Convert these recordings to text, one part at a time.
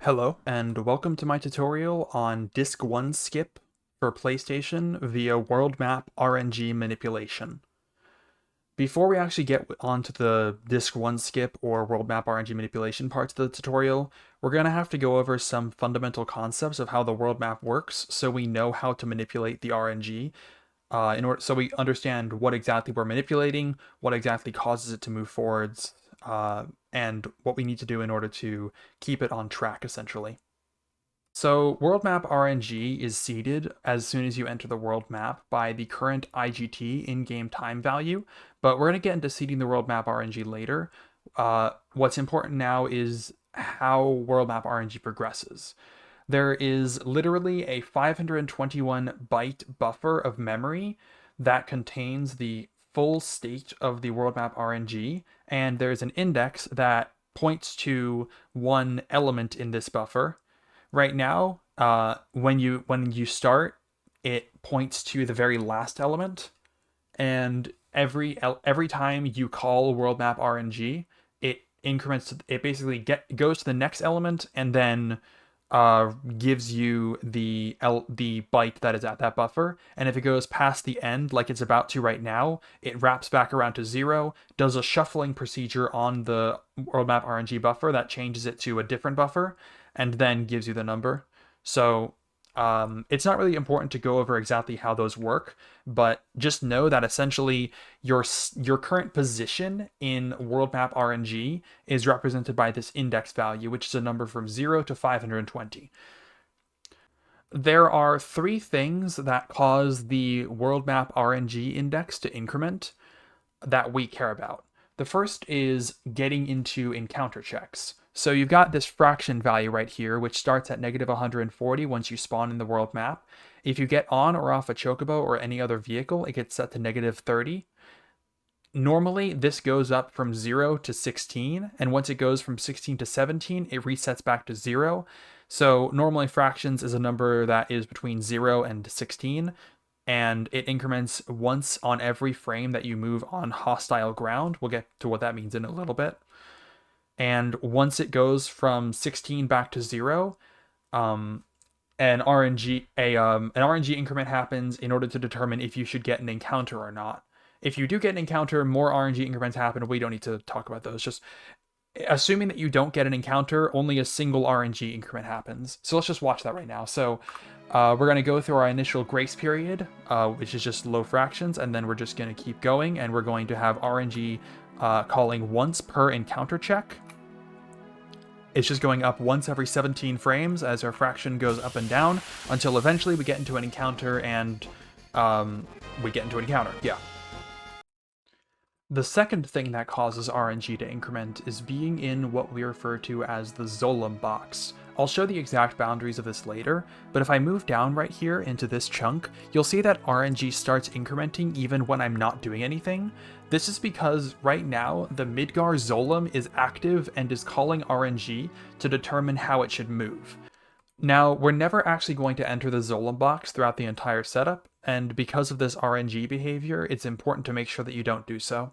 Hello, and welcome to my tutorial on Disk 1 skip for PlayStation via World Map RNG manipulation. Before we actually get onto the Disk 1 skip or World Map RNG manipulation parts of the tutorial, we're going to have to go over some fundamental concepts of how the world map works so we know how to manipulate the RNG so we understand what exactly we're manipulating, what exactly causes it to move forwards, and what we need to do in order to keep it on track, essentially. So world map RNG is seeded as soon as you enter the world map by the current IGT in-game time value, but we're going to get into seeding the world map RNG later. What's important now is how world map RNG progresses. There is literally a 521 byte buffer of memory that contains the full state of the world map RNG, and there's an index that points to one element in this buffer. Right now, when you start, it points to the very last element, and every time you call world map RNG, it increments. It basically goes to the next element and then gives you the byte that is at that buffer. And if it goes past the end, like it's about to right now, it wraps back around to 0, does a shuffling procedure on the world map RNG buffer that changes it to a different buffer, and then gives you the number. So it's not really important to go over exactly how those work, but just know that essentially your current position in world map RNG is represented by this index value, which is a number from 0 to 520. There are three things that cause the world map RNG index to increment that we care about. The first is getting into encounter checks. So you've got this fraction value right here, which starts at negative 140 once you spawn in the world map. If you get on or off a Chocobo or any other vehicle, it gets set to negative 30. Normally, this goes up from 0 to 16, and once it goes from 16 to 17, it resets back to 0. So normally fractions is a number that is between 0 and 16, and it increments once on every frame that you move on hostile ground. We'll get to what that means in a little bit. And once it goes from 16 back to 0, an RNG increment happens in order to determine if you should get an encounter or not. If you do get an encounter, more RNG increments happen. We don't need to talk about those. Just assuming that you don't get an encounter, only a single RNG increment happens. So let's just watch that right now. So we're going to go through our initial grace period, which is just low fractions, and then we're just going to keep going, and we're going to have RNG calling once per encounter check. It's just going up once every 17 frames as our fraction goes up and down until eventually we get into an encounter and yeah. The second thing that causes RNG to increment is being in what we refer to as the Chocolom box. I'll show the exact boundaries of this later, but if I move down right here into this chunk, you'll see that RNG starts incrementing even when I'm not doing anything. This is because right now, the Midgar Chocolom is active and is calling RNG to determine how it should move. Now, we're never actually going to enter the Chocolom box throughout the entire setup, and because of this RNG behavior, it's important to make sure that you don't do so.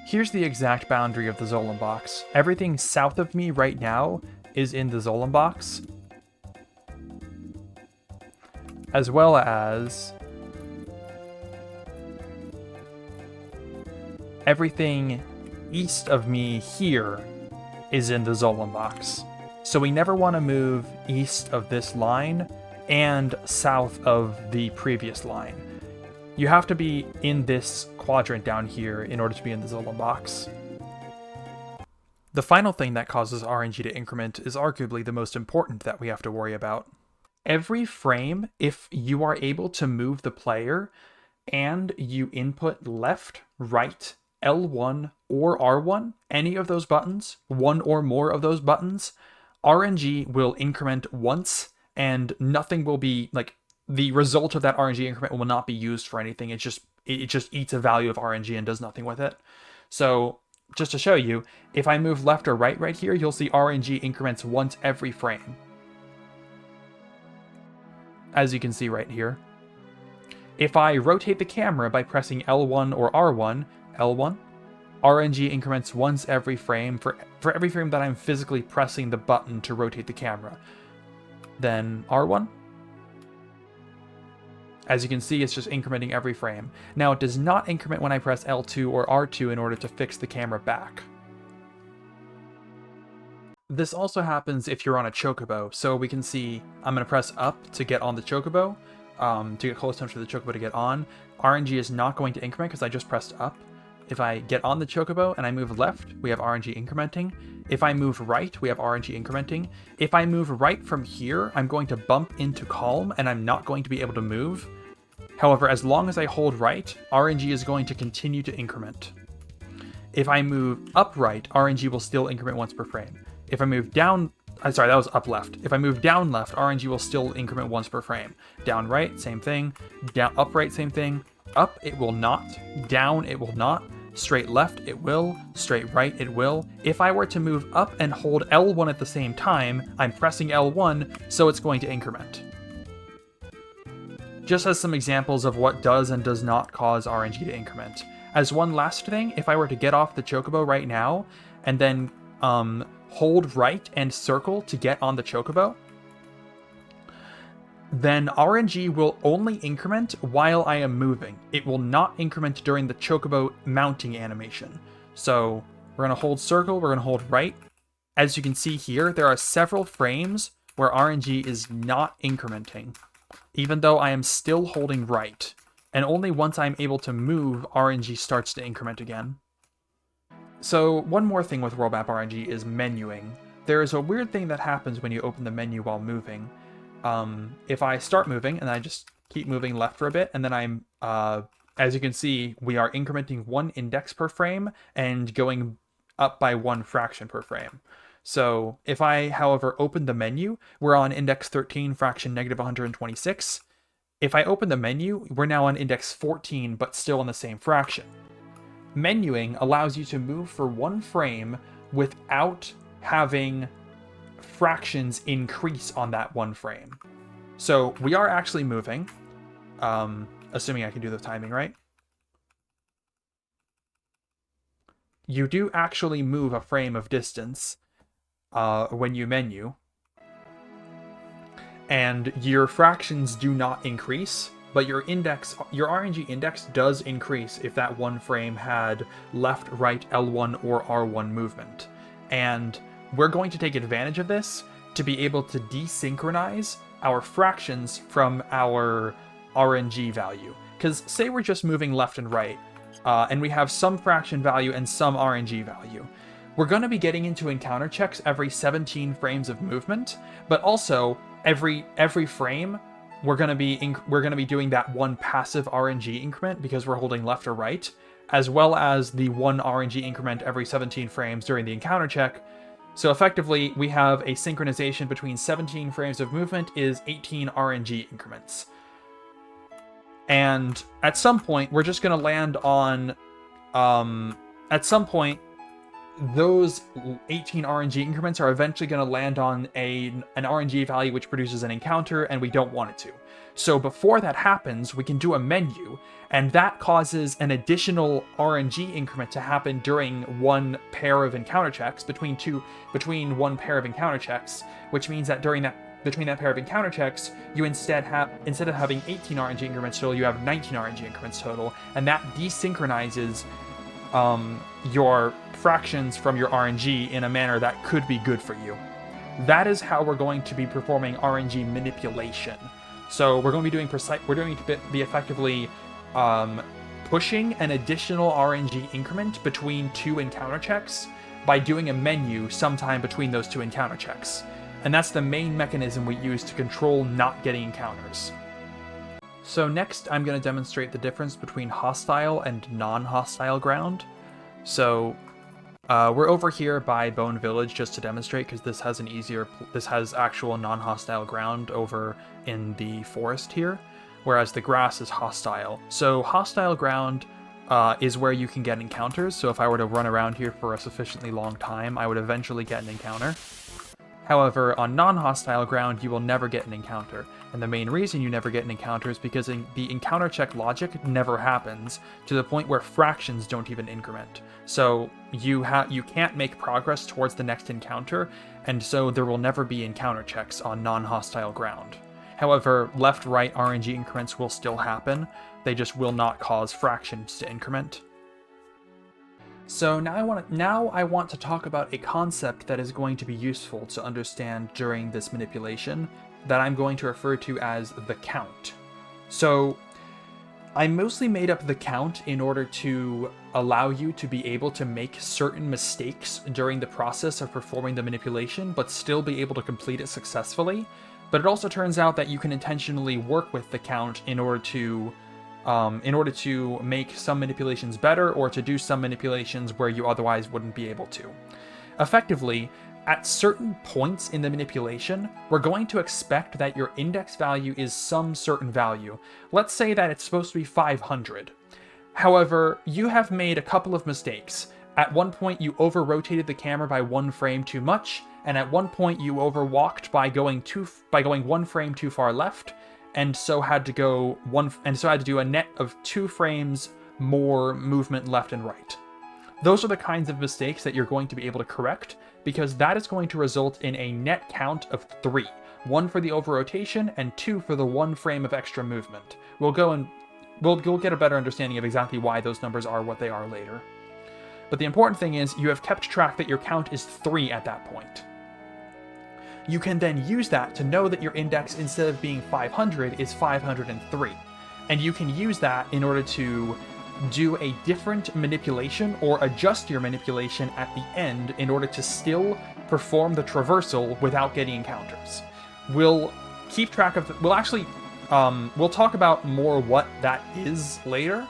Here's the exact boundary of the Chocolom box. Everything south of me right now is in the Chocolom box, as well as everything east of me here is in the Chocolom box. So we never want to move east of this line and south of the previous line. You have to be in this quadrant down here in order to be in the Chocolom box. The final thing that causes RNG to increment is arguably the most important that we have to worry about. Every frame, if you are able to move the player and you input left, right, L1, or R1, any of those buttons, one or more of those buttons, RNG will increment once and nothing will be, like, the result of that RNG increment will not be used for anything. It just eats a value of RNG and does nothing with it. So just to show you, if I move left or right here, you'll see RNG increments once every frame. As you can see right here. If I rotate the camera by pressing L1 or R1, L1, RNG increments once every frame for every frame that I'm physically pressing the button to rotate the camera. Then R1. As you can see, it's just incrementing every frame. Now, it does not increment when I press L2 or R2 in order to fix the camera back. This also happens if you're on a Chocobo. So we can see I'm going to press up to get on the Chocobo, to get close enough to the Chocobo to get on. RNG is not going to increment because I just pressed up. If I get on the Chocobo and I move left, we have RNG incrementing. If I move right, we have RNG incrementing. If I move right from here, I'm going to bump into Kalm and I'm not going to be able to move. However, as long as I hold right, RNG is going to continue to increment. If I move upright, RNG will still increment once per frame. If I move down, I'm sorry, that was up left. If I move down left, RNG will still increment once per frame. Down right, same thing. Down upright, same thing. Up, it will not. Down, it will not. Straight left, it will. Straight right, it will. If I were to move up and hold L1 at the same time, I'm pressing L1, so it's going to increment. Just as some examples of what does and does not cause RNG to increment. As one last thing, if I were to get off the Chocobo right now, and then hold right and circle to get on the Chocobo, then RNG will only increment while I am moving. It will not increment during the Chocobo mounting animation. So we're going to hold circle, we're going to hold right. As you can see here, there are several frames where RNG is not incrementing, even though I am still holding right. And only once I'm able to move, RNG starts to increment again. So one more thing with World Map RNG is menuing. There is a weird thing that happens when you open the menu while moving. If I start moving and I just keep moving left for a bit, and then I'm, as you can see, we are incrementing 1 index per frame and going up by 1 fraction per frame. So if I, however, open the menu, we're on index 13, fraction negative 126. If I open the menu, we're now on index 14, but still in the same fraction. Menuing allows you to move for 1 frame without having fractions increase on that 1 frame. So we are actually moving, assuming I can do the timing right. You do actually move a frame of distance when you menu, and your fractions do not increase, but your RNG index does increase if that 1 frame had left, right, L1, or R1 movement. And we're going to take advantage of this to be able to desynchronize our fractions from our RNG value. Because say we're just moving left and right, and we have some fraction value and some RNG value. We're going to be getting into encounter checks every 17 frames of movement, but also every frame we're going to be doing that 1 passive RNG increment because we're holding left or right, as well as the 1 RNG increment every 17 frames during the encounter check. So effectively, we have a synchronization between 17 frames of movement is 18 RNG increments. And at some point, we're just going to land on, at some point, those 18 RNG increments are eventually going to land on an RNG value which produces an encounter, and we don't want it to. So before that happens, we can do a menu, and that causes an additional RNG increment to happen during 1 pair of encounter checks, between 1 pair of encounter checks, which means that between that pair of encounter checks, you instead of having 18 RNG increments total, you have 19 RNG increments total, and that desynchronizes your fractions from your RNG in a manner that could be good for you. That is how we're going to be performing RNG manipulation. So we're going to be effectively pushing an additional RNG increment between 2 encounter checks by doing a menu sometime between those 2 encounter checks. And that's the main mechanism we use to control not getting encounters. So next, I'm going to demonstrate the difference between hostile and non-hostile ground. So we're over here by Bone Village just to demonstrate, because this has actual non-hostile ground over in the forest here, whereas the grass is hostile. So hostile ground is where you can get encounters. So if I were to run around here for a sufficiently long time, I would eventually get an encounter. However, on non-hostile ground, you will never get an encounter. And the main reason you never get an encounter is because the encounter check logic never happens, to the point where fractions don't even increment. So you can't make progress towards the next encounter, and so there will never be encounter checks on non-hostile ground. However, left-right RNG increments will still happen, they just will not cause fractions to increment. So now I want to talk about a concept that is going to be useful to understand during this manipulation that I'm going to refer to as the count. So I mostly made up the count in order to allow you to be able to make certain mistakes during the process of performing the manipulation, but still be able to complete it successfully. But it also turns out that you can intentionally work with the count in order to make some manipulations better, or to do some manipulations where you otherwise wouldn't be able to. Effectively, at certain points in the manipulation, we're going to expect that your index value is some certain value. Let's say that it's supposed to be 500. However, you have made a couple of mistakes. At one point, you over-rotated the camera by 1 frame too much, and at one point you overwalked by going 1 frame too far left, and so had to do a net of 2 frames more movement left and right. Those are the kinds of mistakes that you're going to be able to correct, because that is going to result in a net count of 3. 1 for the over-rotation, and 2 for the 1 frame of extra movement. We'll get a better understanding of exactly why those numbers are what they are later. But the important thing is, you have kept track that your count is 3 at that point. You can then use that to know that your index, instead of being 500, is 503. And you can use that in order to do a different manipulation or adjust your manipulation at the end in order to still perform the traversal without getting encounters. We'll keep track of... we'll talk about more what that is later.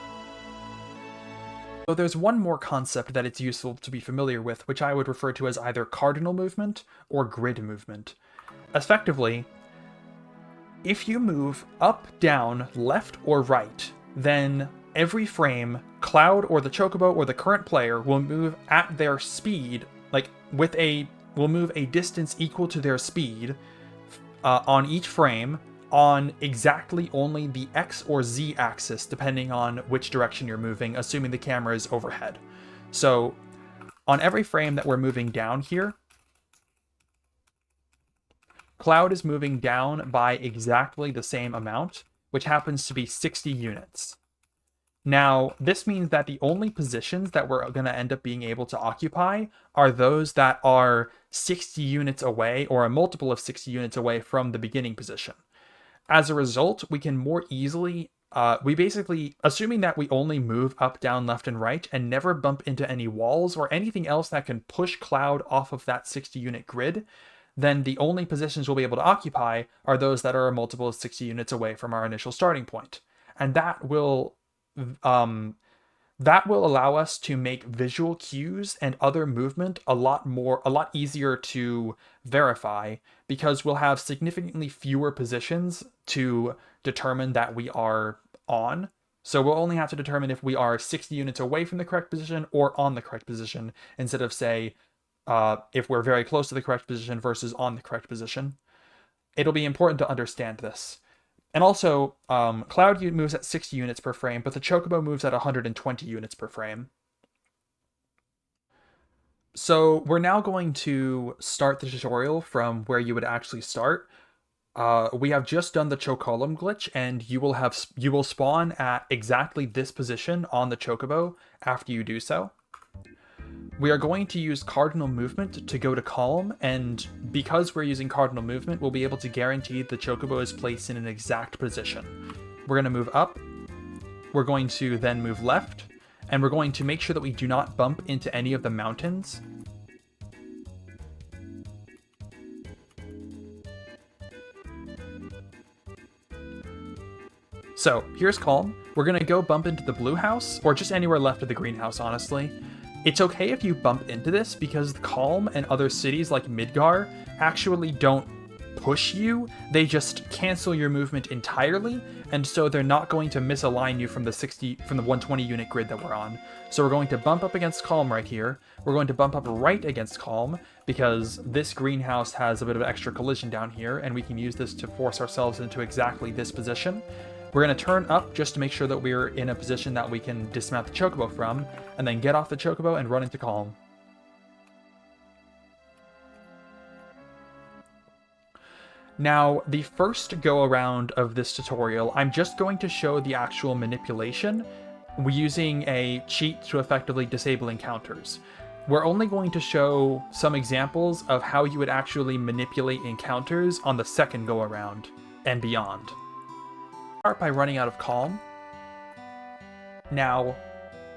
So there's one more concept that it's useful to be familiar with, which I would refer to as either cardinal movement or grid movement. Effectively, if you move up, down, left, or right, then every frame, Cloud or the Chocobo or the current player will move at their speed, will move a distance equal to their speed on each frame, on exactly only the X or Z axis, depending on which direction you're moving, assuming the camera is overhead. So on every frame that we're moving down here, Cloud is moving down by exactly the same amount, which happens to be 60 units. Now, this means that the only positions that we're going to end up being able to occupy are those that are 60 units away, or a multiple of 60 units away from the beginning position. As a result, we can more easily, assuming that we only move up, down, left, and right, and never bump into any walls or anything else that can push Cloud off of that 60-unit grid, then the only positions we'll be able to occupy are those that are a multiple of 60 units away from our initial starting point. And that will allow us to make visual cues and other movement a lot easier to verify, because we'll have significantly fewer positions to determine that we are on. So we'll only have to determine if we are 60 units away from the correct position or on the correct position, instead of, say, if we're very close to the correct position versus on the correct position. It'll be important to understand this. And also, Cloud moves at 60 units per frame, but the Chocobo moves at 120 units per frame. So we're now going to start the tutorial from where you would actually start. We have just done the Chocolom glitch, and you will spawn at exactly this position on the Chocobo after you do so. We are going to use Cardinal movement to go to Kalm, and because we're using Cardinal movement, we'll be able to guarantee the Chocobo is placed in an exact position. We're going to move up, we're going to then move left, and we're going to make sure that we do not bump into any of the mountains. So, here's Kalm. We're going to go bump into the blue house, or just anywhere left of the greenhouse, honestly. It's okay if you bump into this, because Kalm and other cities like Midgar actually don't push you, they just cancel your movement entirely, and so they're not going to misalign you from the 120 unit grid that we're on. So we're going to bump up against Kalm right here. We're going to bump up right against Kalm, because this greenhouse has a bit of extra collision down here, and we can use this to force ourselves into exactly this position. We're going to turn up just to make sure that we're in a position that we can dismount the Chocobo from, and then get off the Chocobo and run into Kalm. Now, the first go-around of this tutorial, I'm just going to show the actual manipulation using a cheat to effectively disable encounters. We're only going to show some examples of how you would actually manipulate encounters on the second go-around and beyond. Start by running out of Kalm. Now,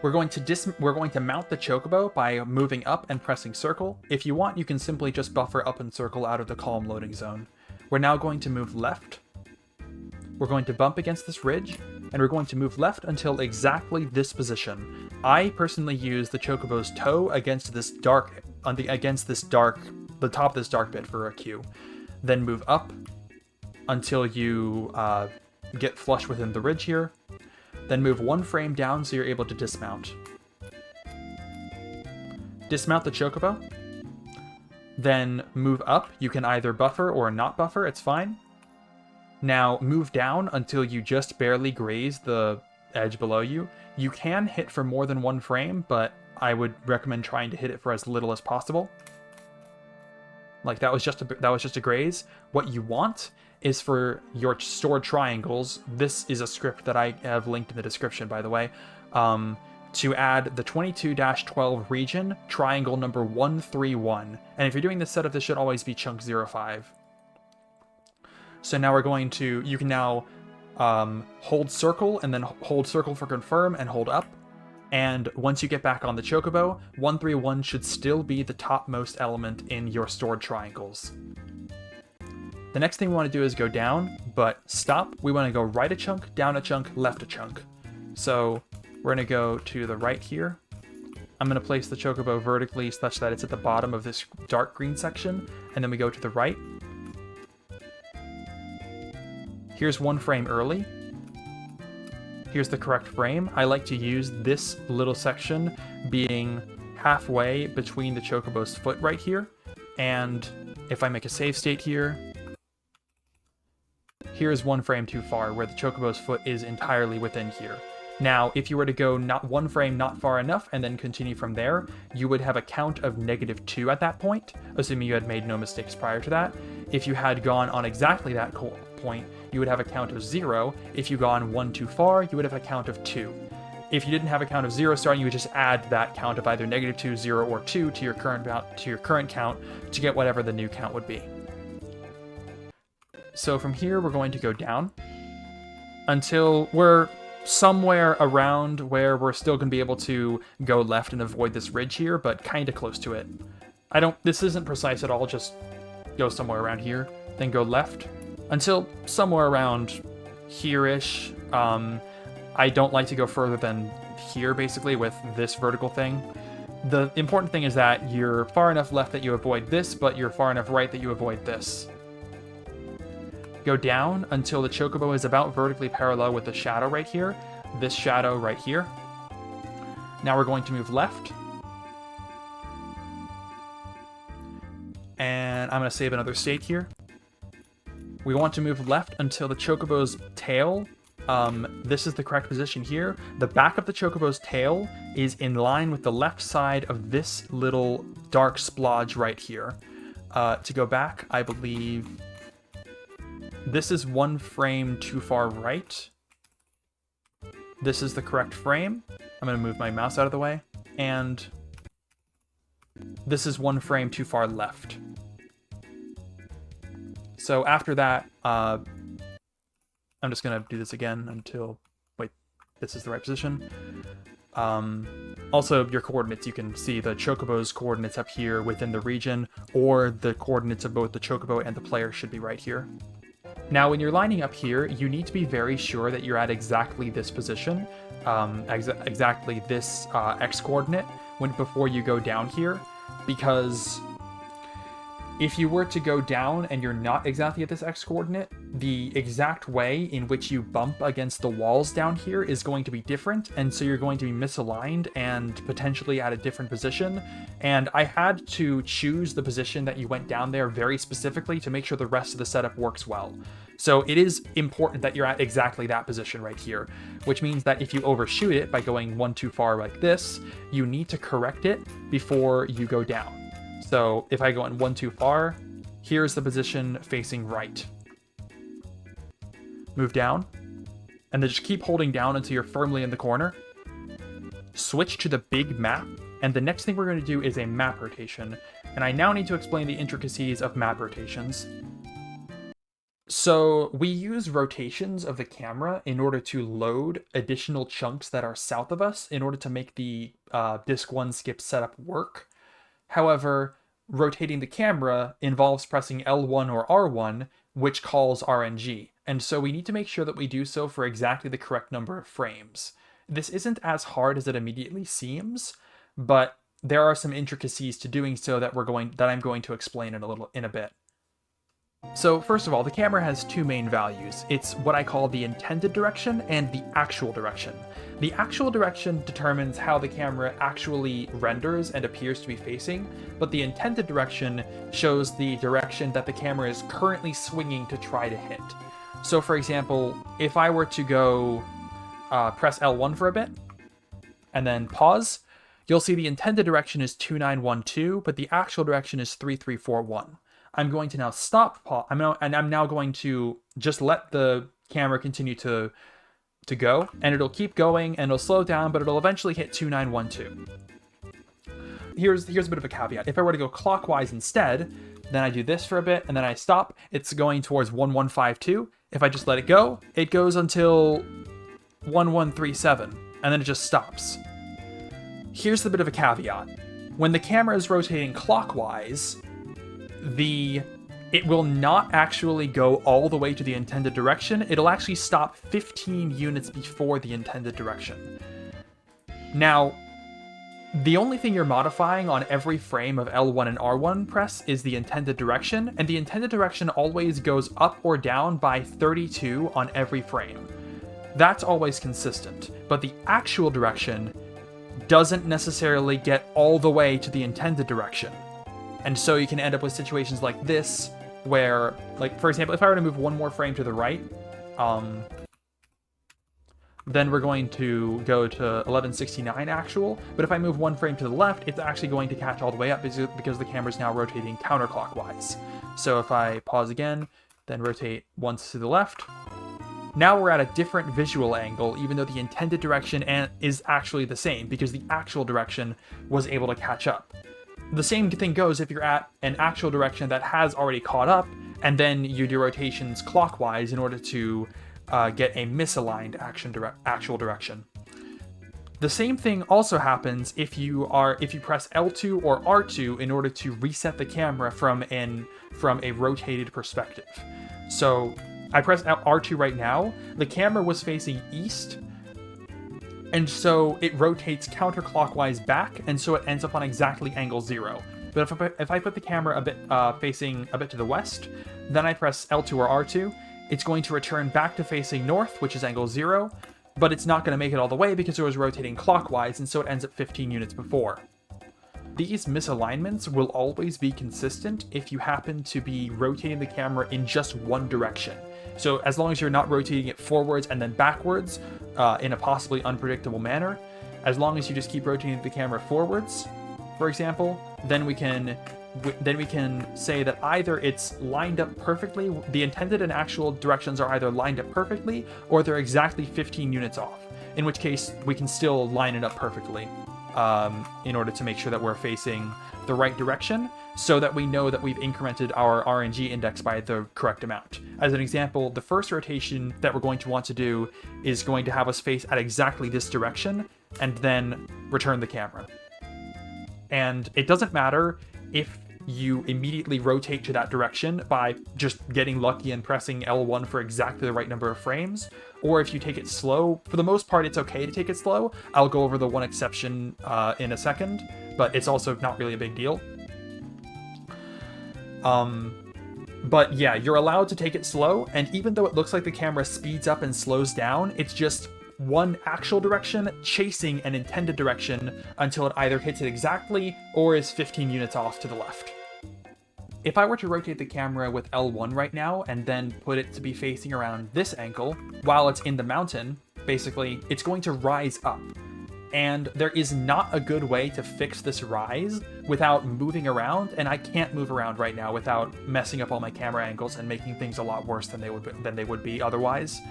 we're going to mount the Chocobo by moving up and pressing circle. If you want, you can simply just buffer up and circle out of the Kalm loading zone. We're now going to move left. We're going to bump against this ridge, and we're going to move left until exactly this position. I personally use the Chocobo's toe against this the top of this dark bit for a Q. Then move up until you get flush within the ridge here. Then move one frame down so you're able to dismount. Dismount the Chocobo. Then move up. You can either buffer or not buffer, it's fine. Now move down until you just barely graze the edge below you. You can hit for more than one frame, but I would recommend trying to hit it for as little as possible. Like that was just a graze. What you want is for your stored triangles. This is a script that I have linked in the description, by the way. To add the 22-12 region, triangle number 131. And if you're doing this setup, this should always be chunk 05. So now we're going to, you can now hold circle and then hold circle for confirm and hold up. And once you get back on the Chocobo, 131 should still be the topmost element in your stored triangles. The next thing we want to do is go down, but stop. We want to go right a chunk, down a chunk, left a chunk. So we're going to go to the right here. I'm going to place the Chocobo vertically such that it's at the bottom of this dark green section, and then we go to the right. Here's one frame early. Here's the correct frame. I like to use this little section being halfway between the Chocobo's foot right here, and if I make a save state here, here's one frame too far where the Chocobo's foot is entirely within here. Now, if you were to go not one frame not far enough and then continue from there, you would have a count of -2 at that point, assuming you had made no mistakes prior to that. If you had gone on exactly that point, you would have a count of 0. If you gone one too far, you would have a count of 2. If you didn't have a count of 0 starting, you would just add that count of either -2, 0, or 2 to your current count to get whatever the new count would be. So from here, we're going to go down until we're somewhere around where we're still going to be able to go left and avoid this ridge here, but kind of close to it. This isn't precise at all, just go somewhere around here, then go left until somewhere around here-ish. I don't like to go further than here, basically, with this vertical thing. The important thing is that you're far enough left that you avoid this, but you're far enough right that you avoid this. Go down until the Chocobo is about vertically parallel with the shadow right here, this shadow right here. Now we're going to move left. And I'm going to save another state here. We want to move left until the Chocobo's tail, this is the correct position here. The back of the Chocobo's tail is in line with the left side of this little dark splodge right here. To go back, I believe this is one frame too far right. This is the correct frame. I'm going to move my mouse out of the way. And this is one frame too far left. So after that, I'm just going to do this again until... Wait, this is the right position. Also, your coordinates, you can see the Chocobo's coordinates up here within the region, or the coordinates of both the Chocobo and the player should be right here. Now, when you're lining up here, you need to be very sure that you're at exactly this position, exactly this X coordinate before you go down here, because if you were to go down and you're not exactly at this x coordinate, the exact way in which you bump against the walls down here is going to be different, and so you're going to be misaligned and potentially at a different position. And I had to choose the position that you went down there very specifically to make sure the rest of the setup works well. So it is important that you're at exactly that position right here, which means that if you overshoot it by going one too far like this, you need to correct it before you go down. So if I go in one too far, here's the position facing right. Move down, and then just keep holding down until you're firmly in the corner. Switch to the big map, and the next thing we're going to do is a map rotation. And I now need to explain the intricacies of map rotations. So we use rotations of the camera in order to load additional chunks that are south of us in order to make the Disc 1 skip setup work. However, rotating the camera involves pressing L1 or R1, which calls RNG, and so we need to make sure that we do so for exactly the correct number of frames. This isn't as hard as it immediately seems, but there are some intricacies to doing so that I'm going to explain in a bit. So first of all, the camera has two main values. It's what I call the intended direction and the actual direction. The actual direction determines how the camera actually renders and appears to be facing, but the intended direction shows the direction that the camera is currently swinging to try to hit. So for example, if I were to go press L1 for a bit, and then pause, you'll see the intended direction is 2912, but the actual direction is 3341. I'm going to now stop pause. I'm now going to just let the camera continue to go, and it'll keep going, and it'll slow down, but it'll eventually hit 2912. Here's a bit of a caveat. If I were to go clockwise instead, then I do this for a bit, and then I stop. It's going towards 1152. If I just let it go, it goes until 1137, and then it just stops. Here's the bit of a caveat. When the camera is rotating clockwise, it will not actually go all the way to the intended direction. It'll actually stop 15 units before the intended direction. Now, the only thing you're modifying on every frame of L1 and R1 press is the intended direction, and the intended direction always goes up or down by 32 on every frame. That's always consistent, but the actual direction doesn't necessarily get all the way to the intended direction. And so you can end up with situations like this, where, like, for example, if I were to move one more frame to the right, then we're going to go to 1169 actual, but if I move one frame to the left, it's actually going to catch all the way up because the camera's now rotating counterclockwise. So if I pause again, then rotate once to the left, now we're at a different visual angle, even though the intended direction is actually the same, because the actual direction was able to catch up. The same thing goes if you're at an actual direction that has already caught up, and then you do rotations clockwise in order to get a misaligned actual direction. The same thing also happens if you press L2 or R2 in order to reset the camera from a rotated perspective. So I press R2 right now, the camera was facing east, and so it rotates counterclockwise back, and so it ends up on exactly angle 0. But if I put the camera a bit facing a bit to the west, then I press L2 or R2, it's going to return back to facing north, which is angle 0, but it's not going to make it all the way because it was rotating clockwise, and so it ends up 15 units before. These misalignments will always be consistent if you happen to be rotating the camera in just one direction. So as long as you're not rotating it forwards and then backwards in a possibly unpredictable manner, as long as you just keep rotating the camera forwards, for example, then we can say that either it's lined up perfectly, the intended and actual directions are either lined up perfectly, or they're exactly 15 units off, in which case we can still line it up perfectly in order to make sure that we're facing the right direction, so that we know that we've incremented our RNG index by the correct amount. As an example, the first rotation that we're going to want to do is going to have us face at exactly this direction, and then return the camera. And it doesn't matter if you immediately rotate to that direction by just getting lucky and pressing L1 for exactly the right number of frames, or if you take it slow. For the most part, it's okay to take it slow. I'll go over the one exception in a second, but it's also not really a big deal. But yeah, you're allowed to take it slow, and even though it looks like the camera speeds up and slows down, it's just one actual direction chasing an intended direction until it either hits it exactly or is 15 units off to the left. If I were to rotate the camera with L1 right now and then put it to be facing around this angle while it's in the mountain, basically, it's going to rise up. And there is not a good way to fix this rise without moving around, and I can't move around right now without messing up all my camera angles and making things a lot worse than they would be otherwise.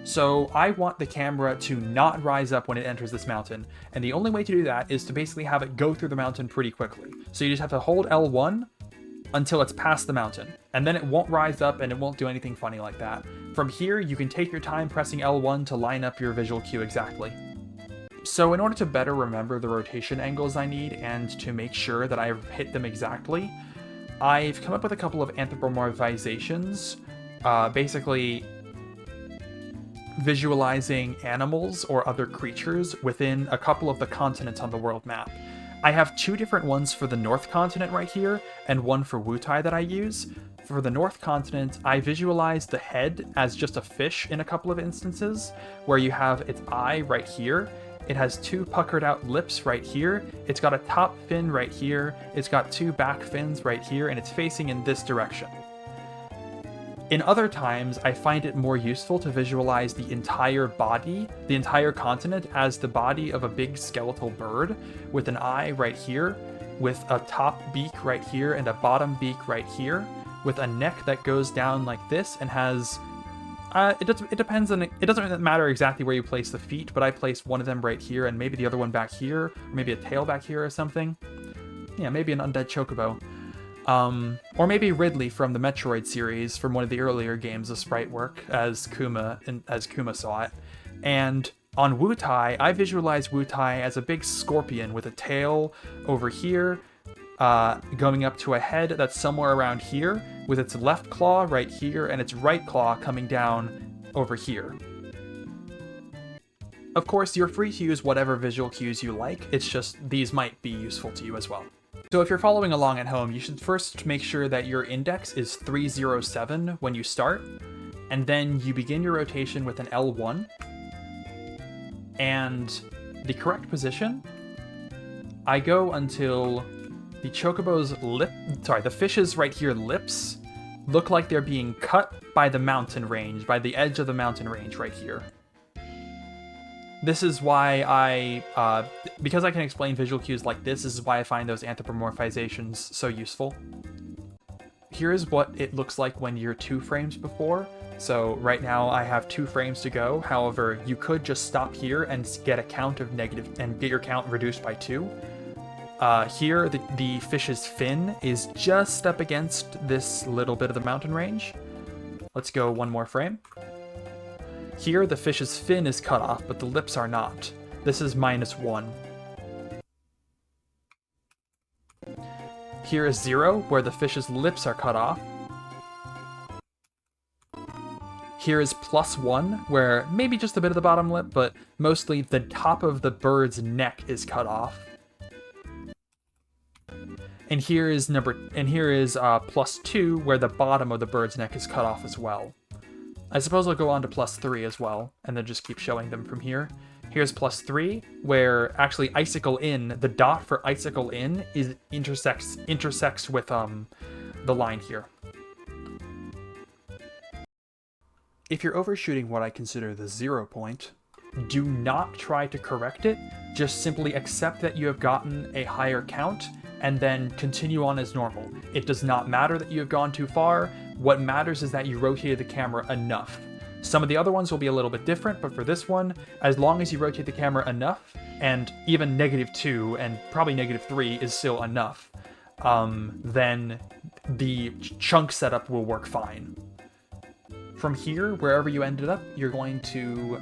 So I want the camera to not rise up when it enters this mountain, and the only way to do that is to basically have it go through the mountain pretty quickly. So you just have to hold L1 until it's past the mountain, and then it won't rise up and it won't do anything funny like that. From here, you can take your time pressing L1 to line up your visual cue exactly. So in order to better remember the rotation angles I need and to make sure that I've hit them exactly, I've come up with a couple of anthropomorphizations, basically visualizing animals or other creatures within a couple of the continents on the world map. I have two different ones for the North Continent right here, and one for Wutai that I use. For the North Continent, I visualize the head as just a fish in a couple of instances, where you have its eye right here. It has two puckered out lips right here, it's got a top fin right here, it's got two back fins right here, and it's facing in this direction. In other times, I find it more useful to visualize the entire body, the entire continent, as the body of a big skeletal bird, with an eye right here, with a top beak right here and a bottom beak right here, with a neck that goes down like this and has... It depends on... It doesn't matter exactly where you place the feet, but I place one of them right here and maybe the other one back here, or maybe a tail back here or something. Yeah, maybe an undead Chocobo. Or maybe Ridley from the Metroid series from one of the earlier games of sprite work as Kuma saw it. And on Wutai, I visualize Wutai as a big scorpion with a tail over here, going up to a head that's somewhere around here, with its left claw right here and its right claw coming down over here. Of course, you're free to use whatever visual cues you like, it's just these might be useful to you as well. So if you're following along at home, you should first make sure that your index is 307 when you start, and then you begin your rotation with an L1, and the correct position, I go until the Chocobo's the fish's right here lips look like they're being cut by the mountain range, by the edge of the mountain range right here. This is why because I can explain visual cues like this is why I find those anthropomorphizations so useful. Here is what it looks like when you're 2 frames before. So right now I have 2 frames to go. However, you could just stop here and get a count of negative and get your count reduced by 2. Here, the fish's fin is just up against this little bit of the mountain range. Let's go 1 more frame. Here, the fish's fin is cut off, but the lips are not. This is -1. Here is 0, where the fish's lips are cut off. Here is +1, where maybe just a bit of the bottom lip, but mostly the top of the bird's neck is cut off. And here is +2, where the bottom of the bird's neck is cut off as well. I suppose I'll go on to +3 as well, and then just keep showing them from here. Here's +3, where actually Icicle In, the dot for Icicle In intersects with the line here. If you're overshooting what I consider the 0 point, do not try to correct it, just simply accept that you have gotten a higher count, and then continue on as normal. It does not matter that you have gone too far, what matters is that you rotated the camera enough. Some of the other ones will be a little bit different, but for this one, as long as you rotate the camera enough, and even -2 and probably -3 is still enough, then the chunk setup will work fine. From here, wherever you ended up, you're going to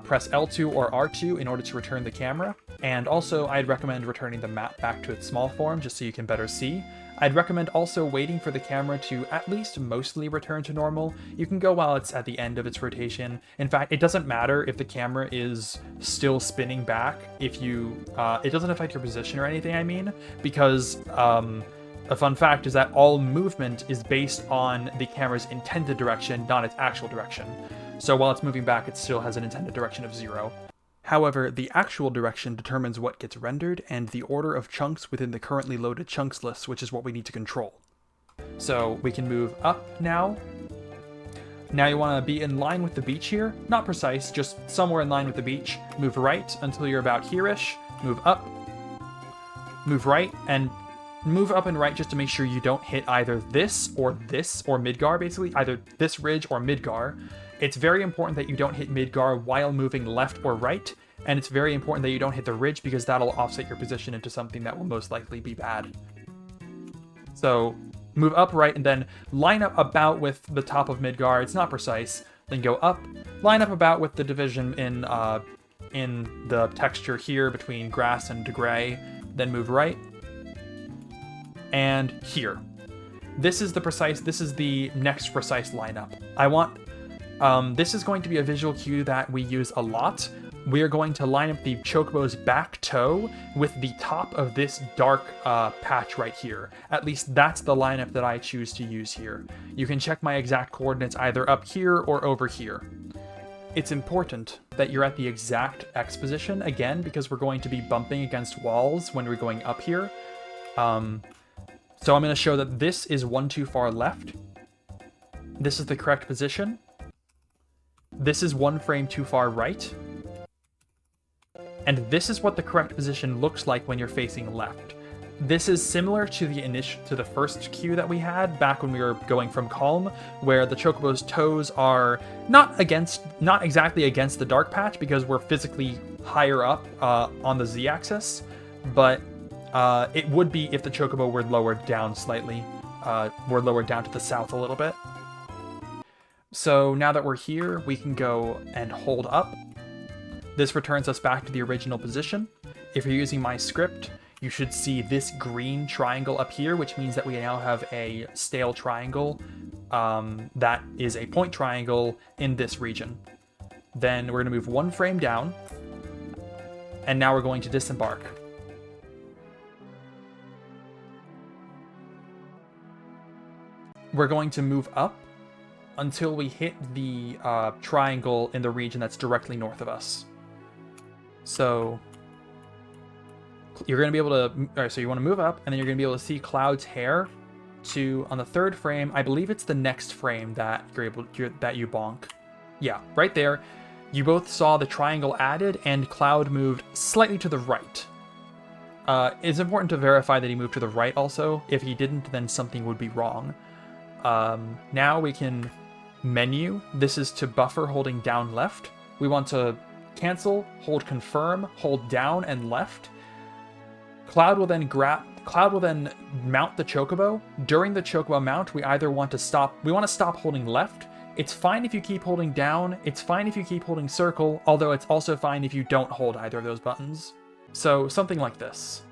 press L2 or R2 in order to return the camera. And also, I'd recommend returning the map back to its small form just so you can better see. I'd recommend also waiting for the camera to at least mostly return to normal. You can go while it's at the end of its rotation. In fact, it doesn't matter if the camera is still spinning back. If you, it doesn't affect your position or anything, I mean, because A fun fact is that all movement is based on the camera's intended direction, not its actual direction. So while it's moving back, it still has an intended direction of 0. However, the actual direction determines what gets rendered and the order of chunks within the currently loaded chunks list, which is what we need to control. So we can move up now. Now you want to be in line with the beach here. Not precise, just somewhere in line with the beach. Move right until you're about here-ish. Move up. Move right, and move up and right just to make sure you don't hit either this or Midgar, basically. Either this ridge or Midgar. It's very important that you don't hit Midgar while moving left or right, and it's very important that you don't hit the ridge because that'll offset your position into something that will most likely be bad. So move up right and then line up about with the top of Midgar. It's not precise. Then go up, line up about with the division in the texture here between grass and gray. Then move right. And here. This is the next precise lineup. This is going to be a visual cue that we use a lot. We are going to line up the Chocobo's back toe with the top of this dark patch right here. At least that's the lineup that I choose to use here. You can check my exact coordinates either up here or over here. It's important that you're at the exact X position, again, because we're going to be bumping against walls when we're going up here. So I'm going to show that this is one too far left. This is the correct position. This is one frame too far right. And this is what the correct position looks like when you're facing left. This is similar to the first cue that we had back when we were going from Kalm, where the Chocobo's toes are not exactly against the dark patch because we're physically higher up on the Z-axis, but it would be if the Chocobo were lowered down slightly, were lowered down to the south a little bit. So now that we're here, we can go and hold up. This returns us back to the original position. If you're using my script, you should see this green triangle up here, which means that we now have a stale triangle that is a point triangle in this region. Then we're going to move one frame down, and now we're going to disembark. We're going to move up until we hit the triangle in the region that's directly north of us. So you're going to be able to, all right, so you want to move up, and then you're going to be able to see Cloud's hair on the third frame. I believe it's the next frame that that you bonk. Yeah, right there. You both saw the triangle added, and Cloud moved slightly to the right. It's important to verify that he moved to the right also. If he didn't, then something would be wrong. Now we can menu. This is to buffer holding down left. We want to cancel, hold confirm, hold down and left. Cloud will then mount the Chocobo. During the Chocobo mount, we want to stop holding left. It's fine if you keep holding down. It's fine if you keep holding circle, although it's also fine if you don't hold either of those buttons. So something like this.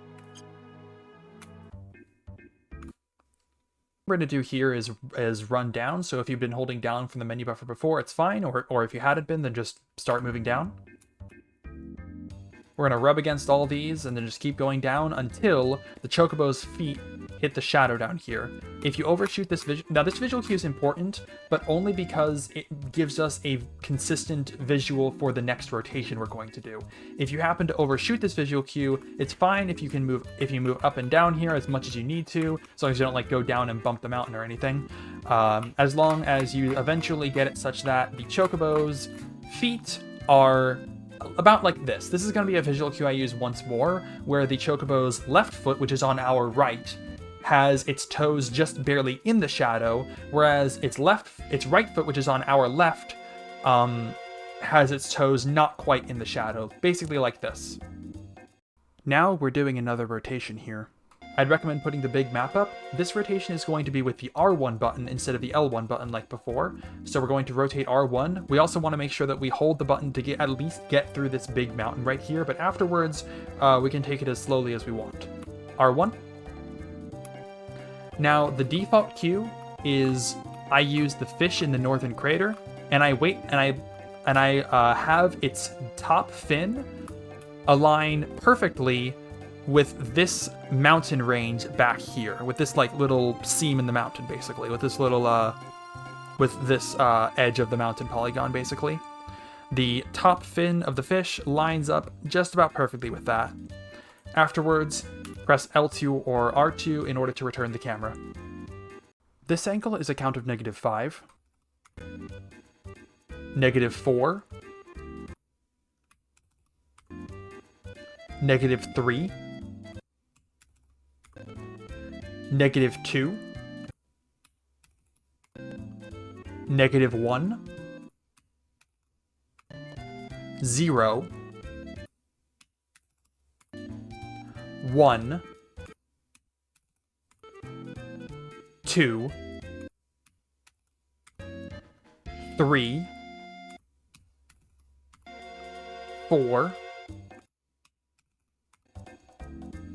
What we're going to do here is run down. So if you've been holding down from the menu buffer before, it's fine. Or if you hadn't been, then just start moving down. We're going to rub against all these and then just keep going down until the Chocobo's feet hit the shadow down here. If you overshoot this visual... Now, this visual cue is important, but only because it gives us a consistent visual for the next rotation we're going to do. If you happen to overshoot this visual cue, it's fine if you move up and down here as much as you need to, as long as you don't go down and bump the mountain or anything. As long as you eventually get it such that the Chocobo's feet are about like this. This is going to be a visual cue I use once more, where the Chocobo's left foot, which is on our right, has its toes just barely in the shadow, whereas its right foot, which is on our left, has its toes not quite in the shadow, basically like this. Now we're doing another rotation here. I'd recommend putting the big map up. This rotation is going to be with the R1 button instead of the L1 button like before. So we're going to rotate R1. We also want to make sure that we hold the button to at least get through this big mountain right here, but afterwards we can take it as slowly as we want. R1. Now the default cue is I use the fish in the northern crater, and I wait and I have its top fin align perfectly with this mountain range back here, with this like little seam in the mountain, basically, with this little edge of the mountain polygon, basically. The top fin of the fish lines up just about perfectly with that. Afterwards, press L2 or R2 in order to return the camera. This angle is a count of -5, -4, -3, -2, -1, 0, 1, 2, 3, 4,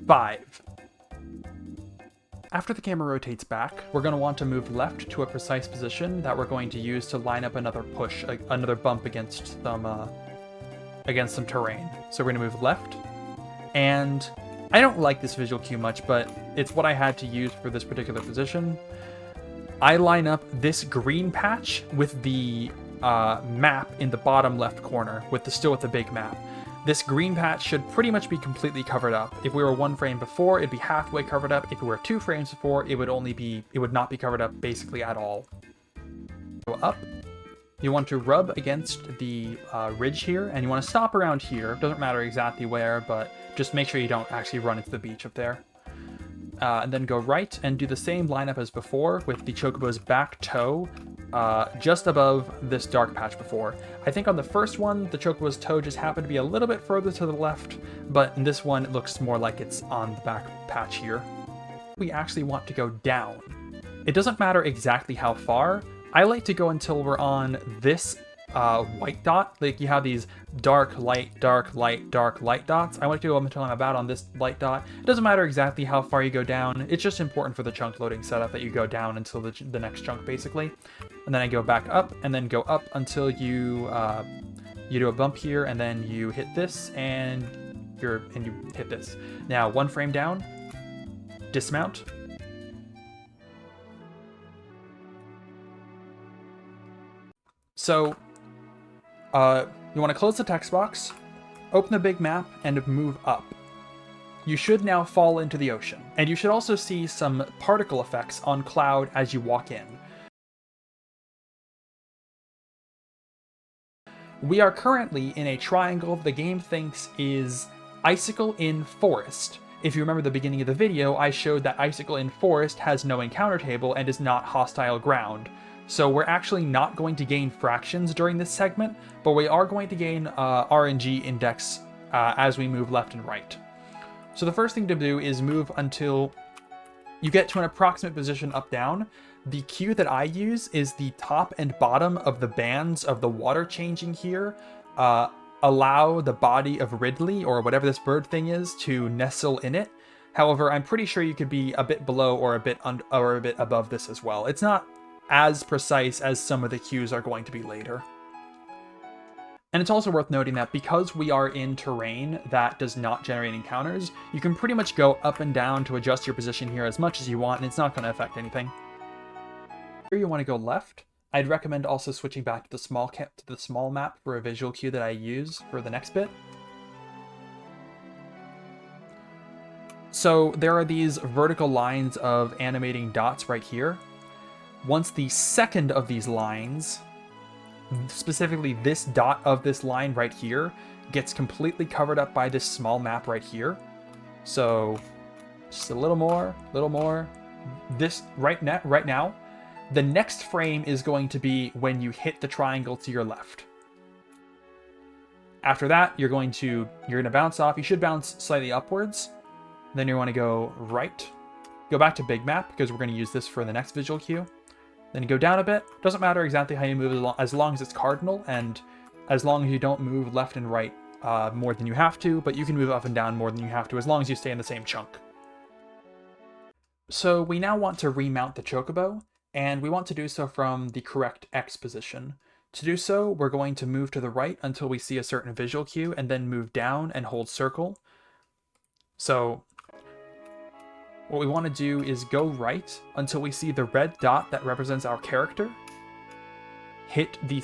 5. After the camera rotates back, we're going to want to move left to a precise position that we're going to use to line up another push, another bump against some terrain. So we're going to move left, and I don't like this visual cue much, but it's what I had to use for this particular position. I line up this green patch with the map in the bottom left corner, still with the big map. This green patch should pretty much be completely covered up. If we were 1 frame before, it'd be halfway covered up. If we were 2 frames before, it would not be covered up basically at all. Go up. You want to rub against the ridge here, and you want to stop around here. Doesn't matter exactly where, but just make sure you don't actually run into the beach up there. And then go right and do the same lineup as before with the Chocobo's back toe just above this dark patch before. I think on the first one, the Chocobo's toe just happened to be a little bit further to the left, but in this one, it looks more like it's on the back patch here. We actually want to go down. It doesn't matter exactly how far. I like to go until we're on this white dot. Like you have these dark, light, dark, light, dark, light dots. I want to go up until I'm about on this light dot. It doesn't matter exactly how far you go down. It's just important for the chunk loading setup that you go down until the next chunk, basically. And then I go back up, and then go up until you do a bump here, and then you hit this, and you hit this. Now 1 frame down, dismount. So you want to close the text box, open the big map, and move up. You should now fall into the ocean, and you should also see some particle effects on cloud as you walk in. We are currently in a triangle the game thinks is Icicle in Forest. If you remember the beginning of the video, I showed that Icicle in Forest has no encounter table and is not hostile ground. So we're actually not going to gain fractions during this segment, but we are going to gain RNG index as we move left and right. So the first thing to do is move until you get to an approximate position up-down. The cue that I use is the top and bottom of the bands of the water changing here allow the body of Ridley, or whatever this bird thing is, to nestle in it. However, I'm pretty sure you could be a bit below or a bit above this as well. It's not as precise as some of the cues are going to be later. And it's also worth noting that because we are in terrain that does not generate encounters, you can pretty much go up and down to adjust your position here as much as you want, and it's not going to affect anything. Here you want to go left. I'd recommend also switching back to the small map for a visual cue that I use for the next bit. So there are these vertical lines of animating dots right here. Once the second of these lines, specifically this dot of this line right here, gets completely covered up by this small map right here. So just a little more. This right now, the next frame is going to be when you hit the triangle to your left. After that, you're going to bounce off. You should bounce slightly upwards. Then you want to go right. Go back to big map because we're going to use this for the next visual cue. Then you go down a bit. Doesn't matter exactly how you move as long as it's cardinal, and as long as you don't move left and right more than you have to, but you can move up and down more than you have to as long as you stay in the same chunk. So we now want to remount the Chocobo, and we want to do so from the correct X position. To do so, we're going to move to the right until we see a certain visual cue, and then move down and hold circle. So what we want to do is go right until we see the red dot that represents our character. Hit the,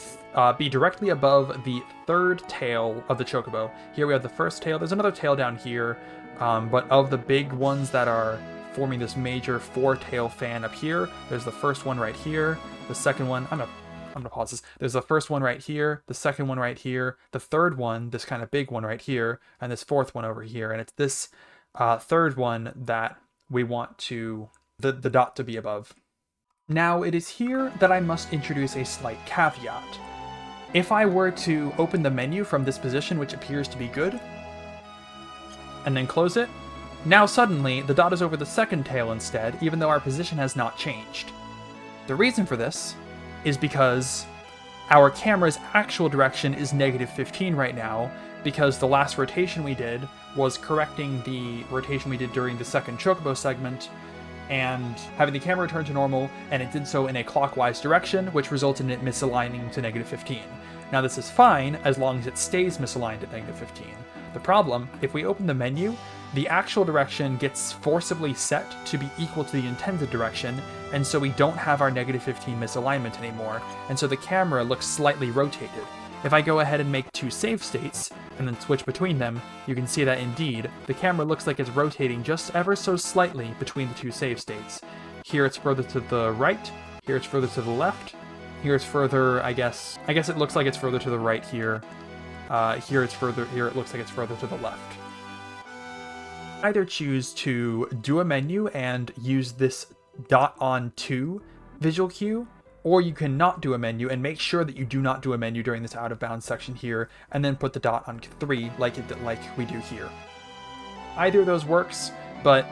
be directly above the third tail of the Chocobo. Here we have the first tail. There's another tail down here, but of the big ones that are forming this major four-tail fan up here, there's the first one right here, the second one, I'm gonna pause this. There's the first one right here, the second one right here, the third one, this kind of big one right here, and this fourth one over here. And it's this third one that we want to the dot to be above. Now it is here that I must introduce a slight caveat. If I were to open the menu from this position, which appears to be good, and then close it, now suddenly the dot is over the second tail instead, even though our position has not changed. The reason for this is because our camera's actual direction is -15 right now, because the last rotation we did was correcting the rotation we did during the second Chocobo segment, and having the camera return to normal, and it did so in a clockwise direction, which resulted in it misaligning to -15. Now this is fine as long as it stays misaligned at -15. The problem, if we open the menu, the actual direction gets forcibly set to be equal to the intended direction, and so we don't have our -15 misalignment anymore, and so the camera looks slightly rotated. If I go ahead and make two save states, and then switch between them, you can see that indeed, the camera looks like it's rotating just ever so slightly between the two save states. Here it's further to the right, here it's further to the left, here it's further, I guess it looks like it's further to the right here. Here it looks like it's further to the left. Either choose to do a menu and use this dot on 2 visual cue, or you can not do a menu and make sure that you do not do a menu during this out of bounds section here, and then put the dot on 3 like we do here. Either of those works, but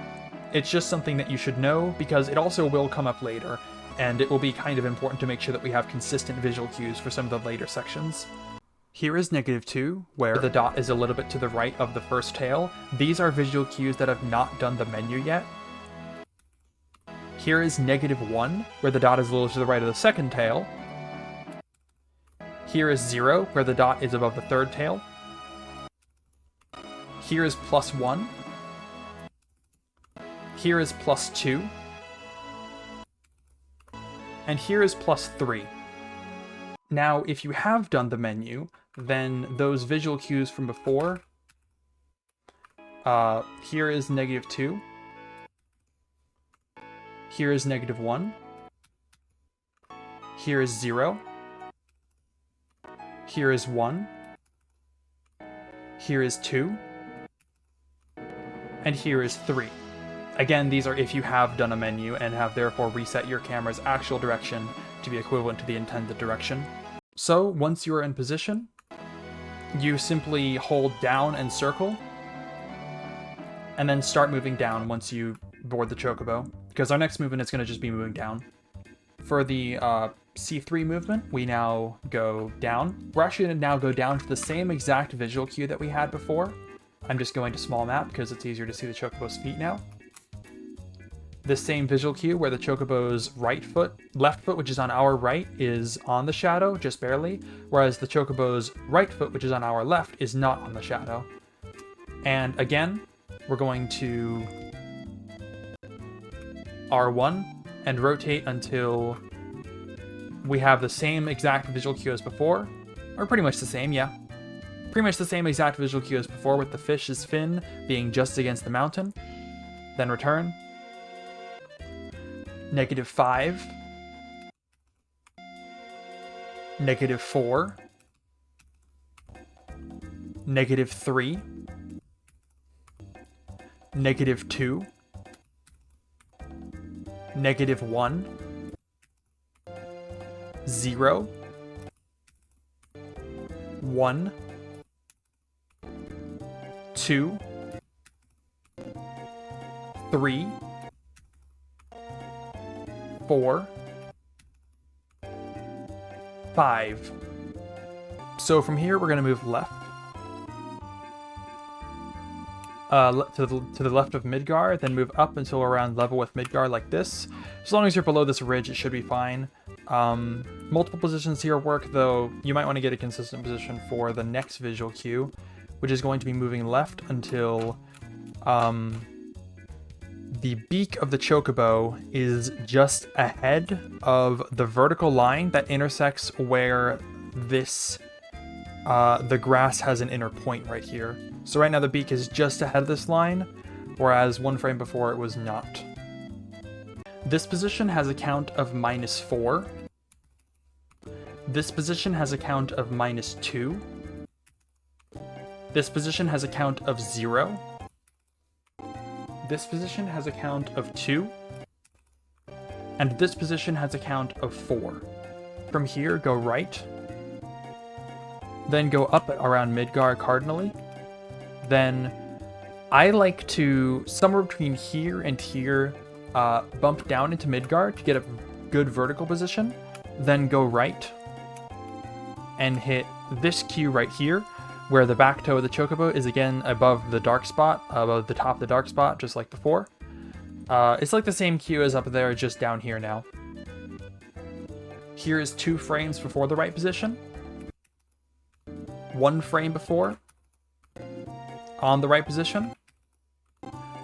it's just something that you should know because it also will come up later, and it will be kind of important to make sure that we have consistent visual cues for some of the later sections. Here is -2, where the dot is a little bit to the right of the first tail. These are visual cues that have not done the menu yet. Here is -1, where the dot is a little to the right of the second tail. Here is 0, where the dot is above the third tail. Here is +1. Here is +2. And here is +3. Now, if you have done the menu, then those visual cues from before, here is -2. Here is -1. Here is 0. Here is 1. Here is 2. And here is 3. Again, these are if you have done a menu and have therefore reset your camera's actual direction to be equivalent to the intended direction. So, once you are in position, you simply hold down and circle, and then start moving down once you board the Chocobo, because our next movement is going to just be moving down. For the C3 movement, we now go down. We're actually going to now go down to the same exact visual cue that we had before. I'm just going to small map because it's easier to see the Chocobo's feet now. This same visual cue where the Chocobo's left foot, which is on our right, is on the shadow, just barely, whereas the Chocobo's right foot, which is on our left, is not on the shadow. And again, we're going to R1 and rotate until we have the same exact visual cue as before, or pretty much the same, yeah. Pretty much the same exact visual cue as before, with the fish's fin being just against the mountain. Then return. -5, -4, -3, -2, -1, 0, 1, 2, 3, 4, 5. So from here, we're going to move left. To the left of Midgar, then move up until around level with Midgar like this. As long as you're below this ridge, it should be fine. Multiple positions here work, though you might want to get a consistent position for the next visual cue, which is going to be moving left until the beak of the Chocobo is just ahead of the vertical line that intersects where this, the grass has an inner point right here. So right now the beak is just ahead of this line, whereas one frame before it was not. This position has a count of -4. This position has a count of -2. This position has a count of 0. This position has a count of 2. And this position has a count of 4. From here, go right. Then go up around Midgar cardinally. Then I like to, somewhere between here and here, bump down into Midgar to get a good vertical position. Then go right and hit this cue right here, where the back toe of the Chocobo is again above the dark spot, above the top of the dark spot, just like before. It's like the same cue as up there, just down here now. Here is 2 frames before the right position. 1 frame before, on the right position.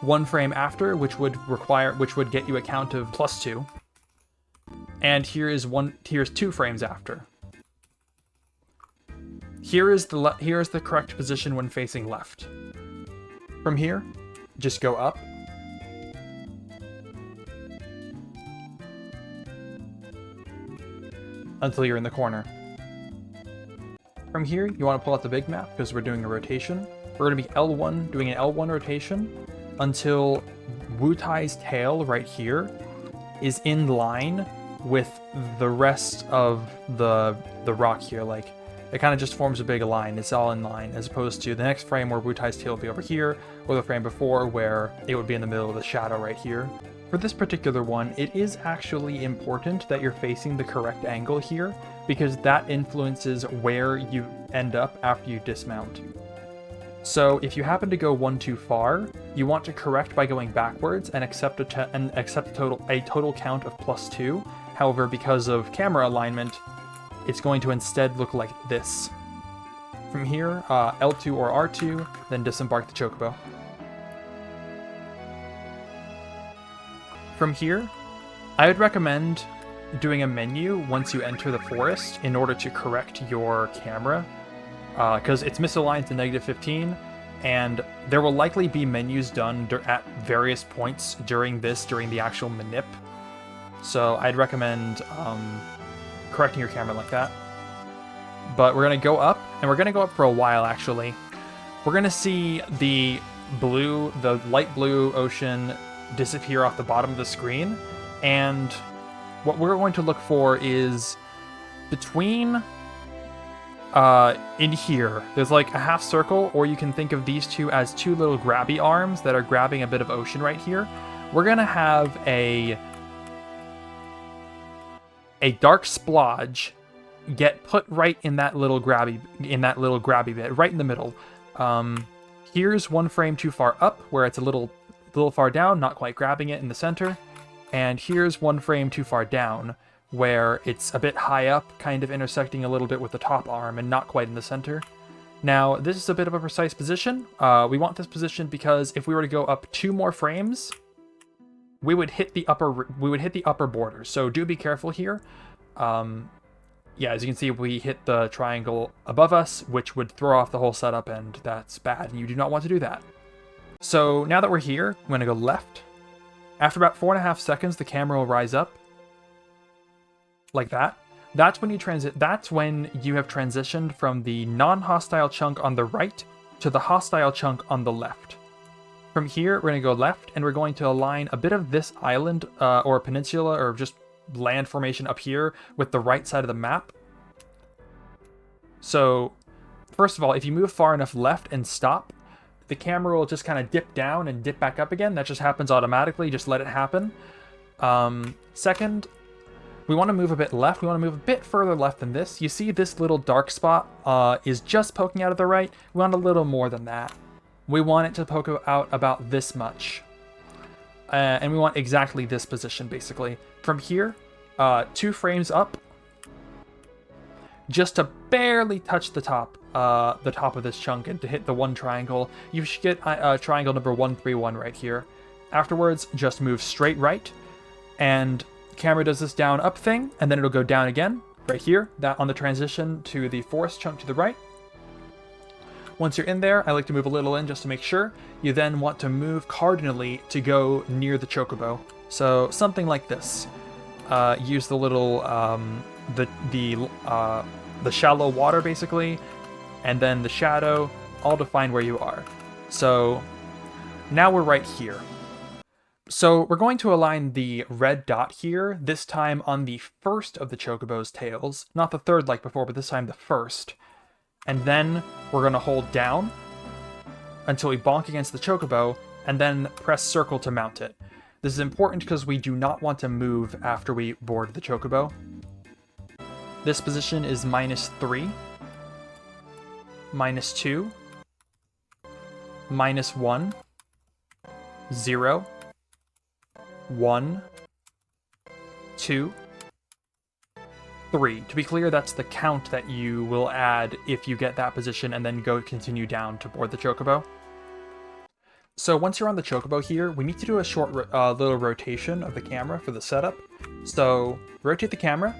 1 frame after, which would get you a count of +2. And here's 2 frames after. Here is the correct position when facing left. From here, just go up. Until you're in the corner. From here, you want to pull out the big map because we're doing a rotation. We're going to be L1, doing an L1 rotation until Wutai's tail right here is in line with the rest of the rock here. Like, it kind of just forms a big line. It's all in line, as opposed to the next frame where Wutai's tail will be over here, or the frame before where it would be in the middle of the shadow right here. For this particular one, it is actually important that you're facing the correct angle here, because that influences where you end up after you dismount. So if you happen to go one too far, you want to correct by going backwards and accept a total count of +2. However, because of camera alignment, it's going to instead look like this. From here, L2 or R2, then disembark the Chocobo. From here, I would recommend doing a menu once you enter the forest in order to correct your camera, because it's misaligned to -15, and there will likely be menus done at various points during the actual manip. So I'd recommend correcting your camera like that. But we're going to go up, and we're going to go up for a while actually. We're going to see the light blue ocean disappear off the bottom of the screen, and what we're going to look for is between in here, there's like a half circle, or you can think of these two as 2 little grabby arms that are grabbing a bit of ocean right here. We're gonna have a dark splodge get put right in that little grabby bit, right in the middle. Here's 1 frame too far up, where it's a little far down, not quite grabbing it in the center. And here's 1 frame too far down, where it's a bit high up, kind of intersecting a little bit with the top arm and not quite in the center. Now, this is a bit of a precise position. We want this position because if we were to go up 2 more frames, we would hit the upper border. So do be careful here. Yeah, as you can see, we hit the triangle above us, which would throw off the whole setup, and that's bad, and you do not want to do that. So now that we're here, I'm going to go left. After about 4.5 seconds, the camera will rise up. Like that. That's when you have transitioned from the non-hostile chunk on the right to the hostile chunk on the left. From here, we're going to go left, and we're going to align a bit of this island, or peninsula, or just land formation up here with the right side of the map. So, first of all, if you move far enough left and stop, the camera will just kind of dip down and dip back up again. That just happens automatically. Just let it happen. Second, we want to move a bit left. We want to move a bit further left than this. You see this little dark spot is just poking out of the right. We want a little more than that. We want it to poke out about this much. And we want exactly this position, basically. From here, 2 frames up, just to barely touch the top of this chunk and to hit the one triangle. You should get triangle number 131 right here. Afterwards, just move straight right, and the camera does this down up thing, and then it'll go down again right here, that on the transition to the forest chunk to the right. Once you're in there, I like to move a little in just to make sure. You then want to move cardinally to go near the Chocobo. So something like this. Use the little the shallow water basically, and then the shadow, all to find where you are. So now we're right here. So we're going to align the red dot here, this time on the first of the Chocobo's tails. Not the third like before, but this time the first. And then we're going to hold down until we bonk against the Chocobo, and then press circle to mount it. This is important because we do not want to move after we board the Chocobo. This position is -3, -2, -1, 0, 1, 2, 3. To be clear, that's the count that you will add if you get that position and then continue down to board the Chocobo. So once you're on the Chocobo here, we need to do a short little rotation of the camera for the setup. So rotate the camera.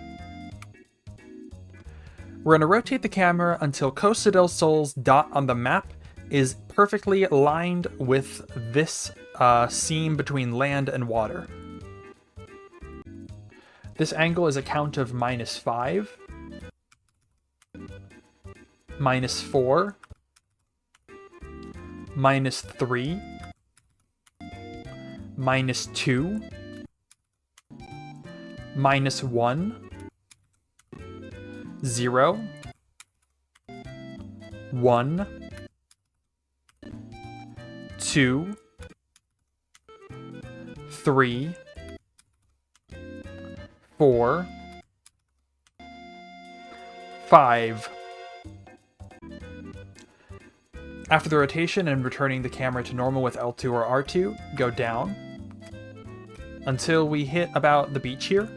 We're going to rotate the camera until Costa del Sol's dot on the map is perfectly aligned with this seam between land and water. This angle is a count of -5, -4, -3, -2, -1, 0, 1, 2, 3, 4, 5. After the rotation and returning the camera to normal with L2 or R2, go down until we hit about the beach here,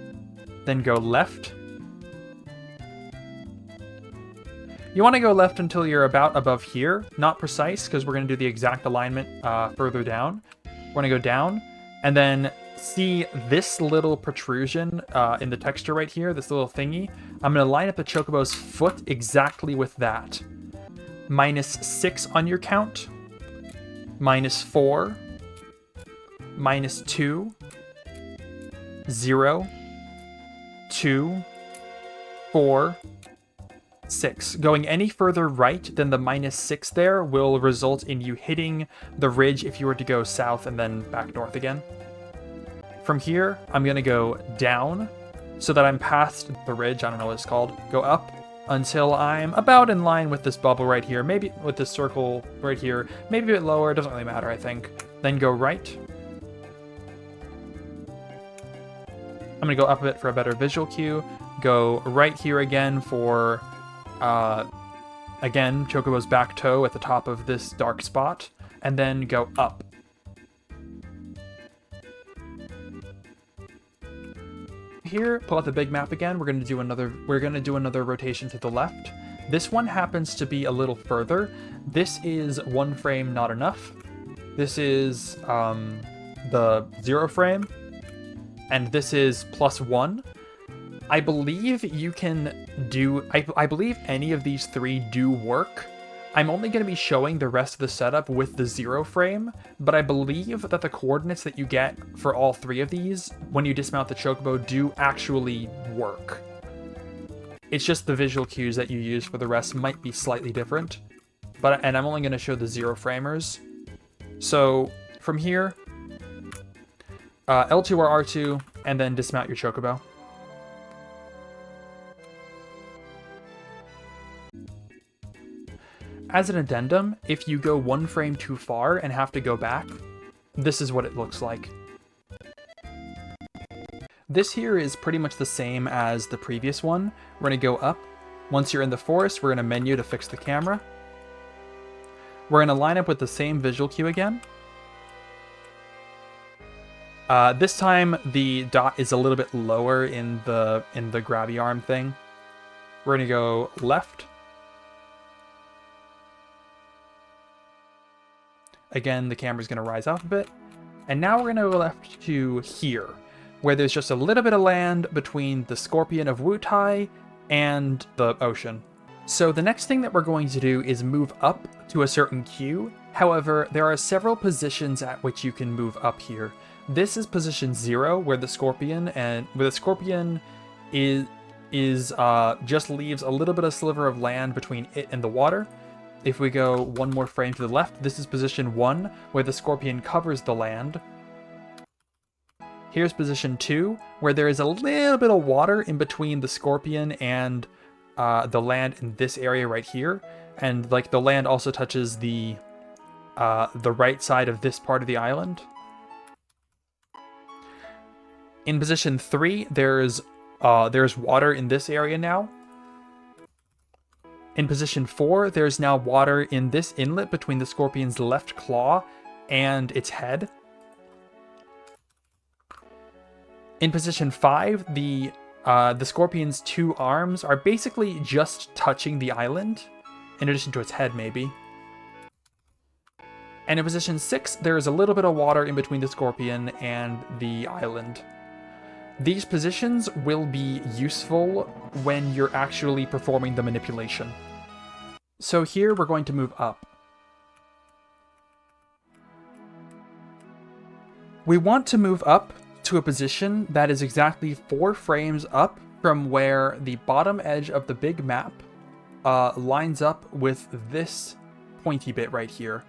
then go left. You want to go left until you're about above here, not precise because we're going to do the exact alignment further down. We're going to go down and then see this little protrusion in the texture right here, this little thingy. I'm going to line up the Chocobo's foot exactly with that. -6 on your count, -4, -2, 0, 2, 4, 6. Going any further right than the -6 there will result in you hitting the ridge if you were to go south and then back north again. From here, I'm going to go down so that I'm past the ridge, I don't know what it's called, go up until I'm about in line with this bubble right here, maybe with this circle right here, maybe a bit lower, it doesn't really matter, I think. Then go right. I'm going to go up a bit for a better visual cue. Go right here again for, again, Chocobo's back toe at the top of this dark spot, and then go up. Here, pull out the big map again. We're going to do another rotation to the left. This one happens to be a little further. This is 1 frame not enough. This is the 0 frame, and this is +1. I believe you can do, I believe any of these 3 do work. I'm only going to be showing the rest of the setup with the 0 frame, but I believe that the coordinates that you get for all 3 of these when you dismount the Chocobo do actually work. It's just the visual cues that you use for the rest might be slightly different, and I'm only going to show the 0 framers. So from here, L2 or R2, and then dismount your Chocobo. As an addendum, if you go 1 frame too far and have to go back, this is what it looks like. This here is pretty much the same as the previous one. We're going to go up. Once you're in the forest, we're going to menu to fix the camera. We're going to line up with the same visual cue again. This time the dot is a little bit lower in the grabby arm thing. We're going to go left. Again, the camera's going to rise up a bit. And now we're going to go left to here, where there's just a little bit of land between the Scorpion of Wutai and the ocean. So the next thing that we're going to do is move up to a certain queue. However, there are several positions at which you can move up here. This is position 0, where the Scorpion is just leaves a little bit of sliver of land between it and the water. If we go one more frame to the left, this is position 1, where the Scorpion covers the land. Here's position 2, where there is a little bit of water in between the Scorpion and the land in this area right here. And like the land also touches the right side of this part of the island. In position 3, there's water in this area now. In position 4, there's now water in this inlet between the Scorpion's left claw and its head. In position 5, the Scorpion's 2 arms are basically just touching the island, in addition to its head maybe. And in position 6, there is a little bit of water in between the Scorpion and the island. These positions will be useful when you're actually performing the manipulation. So here we're going to move up. We want to move up to a position that is exactly 4 frames up from where the bottom edge of the big map lines up with this pointy bit right here.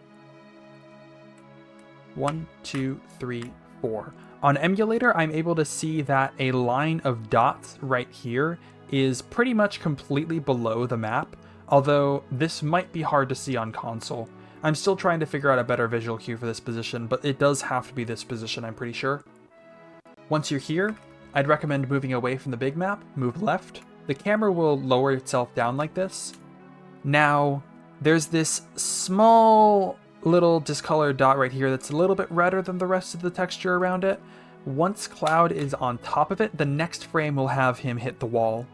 1, 2, 3, 4. On emulator, I'm able to see that a line of dots right here is pretty much completely below the map, although this might be hard to see on console. I'm still trying to figure out a better visual cue for this position, but it does have to be this position, I'm pretty sure. Once you're here, I'd recommend moving away from the big map, move left. The camera will lower itself down like this. Now, there's this small little discolored dot right here that's a little bit redder than the rest of the texture around it. Once Cloud is on top of it, the next frame will have him hit the wall.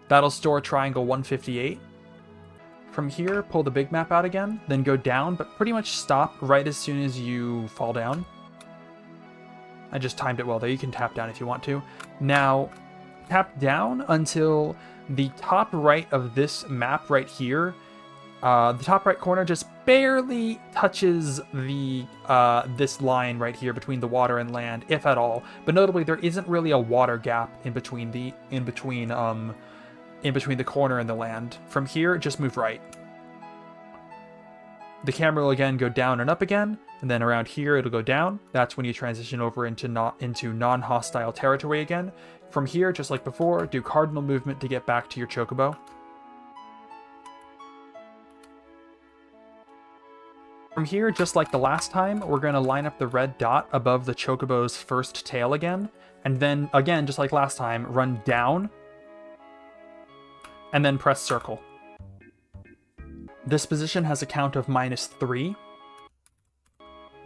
That'll store triangle 158. From here, pull the big map out again, then go down, but pretty much stop right as soon as you fall down. I just timed it well there, you can tap down if you want to. Now, tap down until the top right of this map right here, the top right corner just barely touches the this line right here between the water and land, if at all. But notably, there isn't really a water gap in between the corner and the land. From here, just move right. The camera will again go down and up again, and then around here it'll go down. That's when you transition over into non-hostile territory again. From here, just like before, do cardinal movement to get back to your Chocobo. From here, just like the last time, we're going to line up the red dot above the Chocobo's first tail again, and then again, just like last time, run down, and then press circle. This position has a count of -3,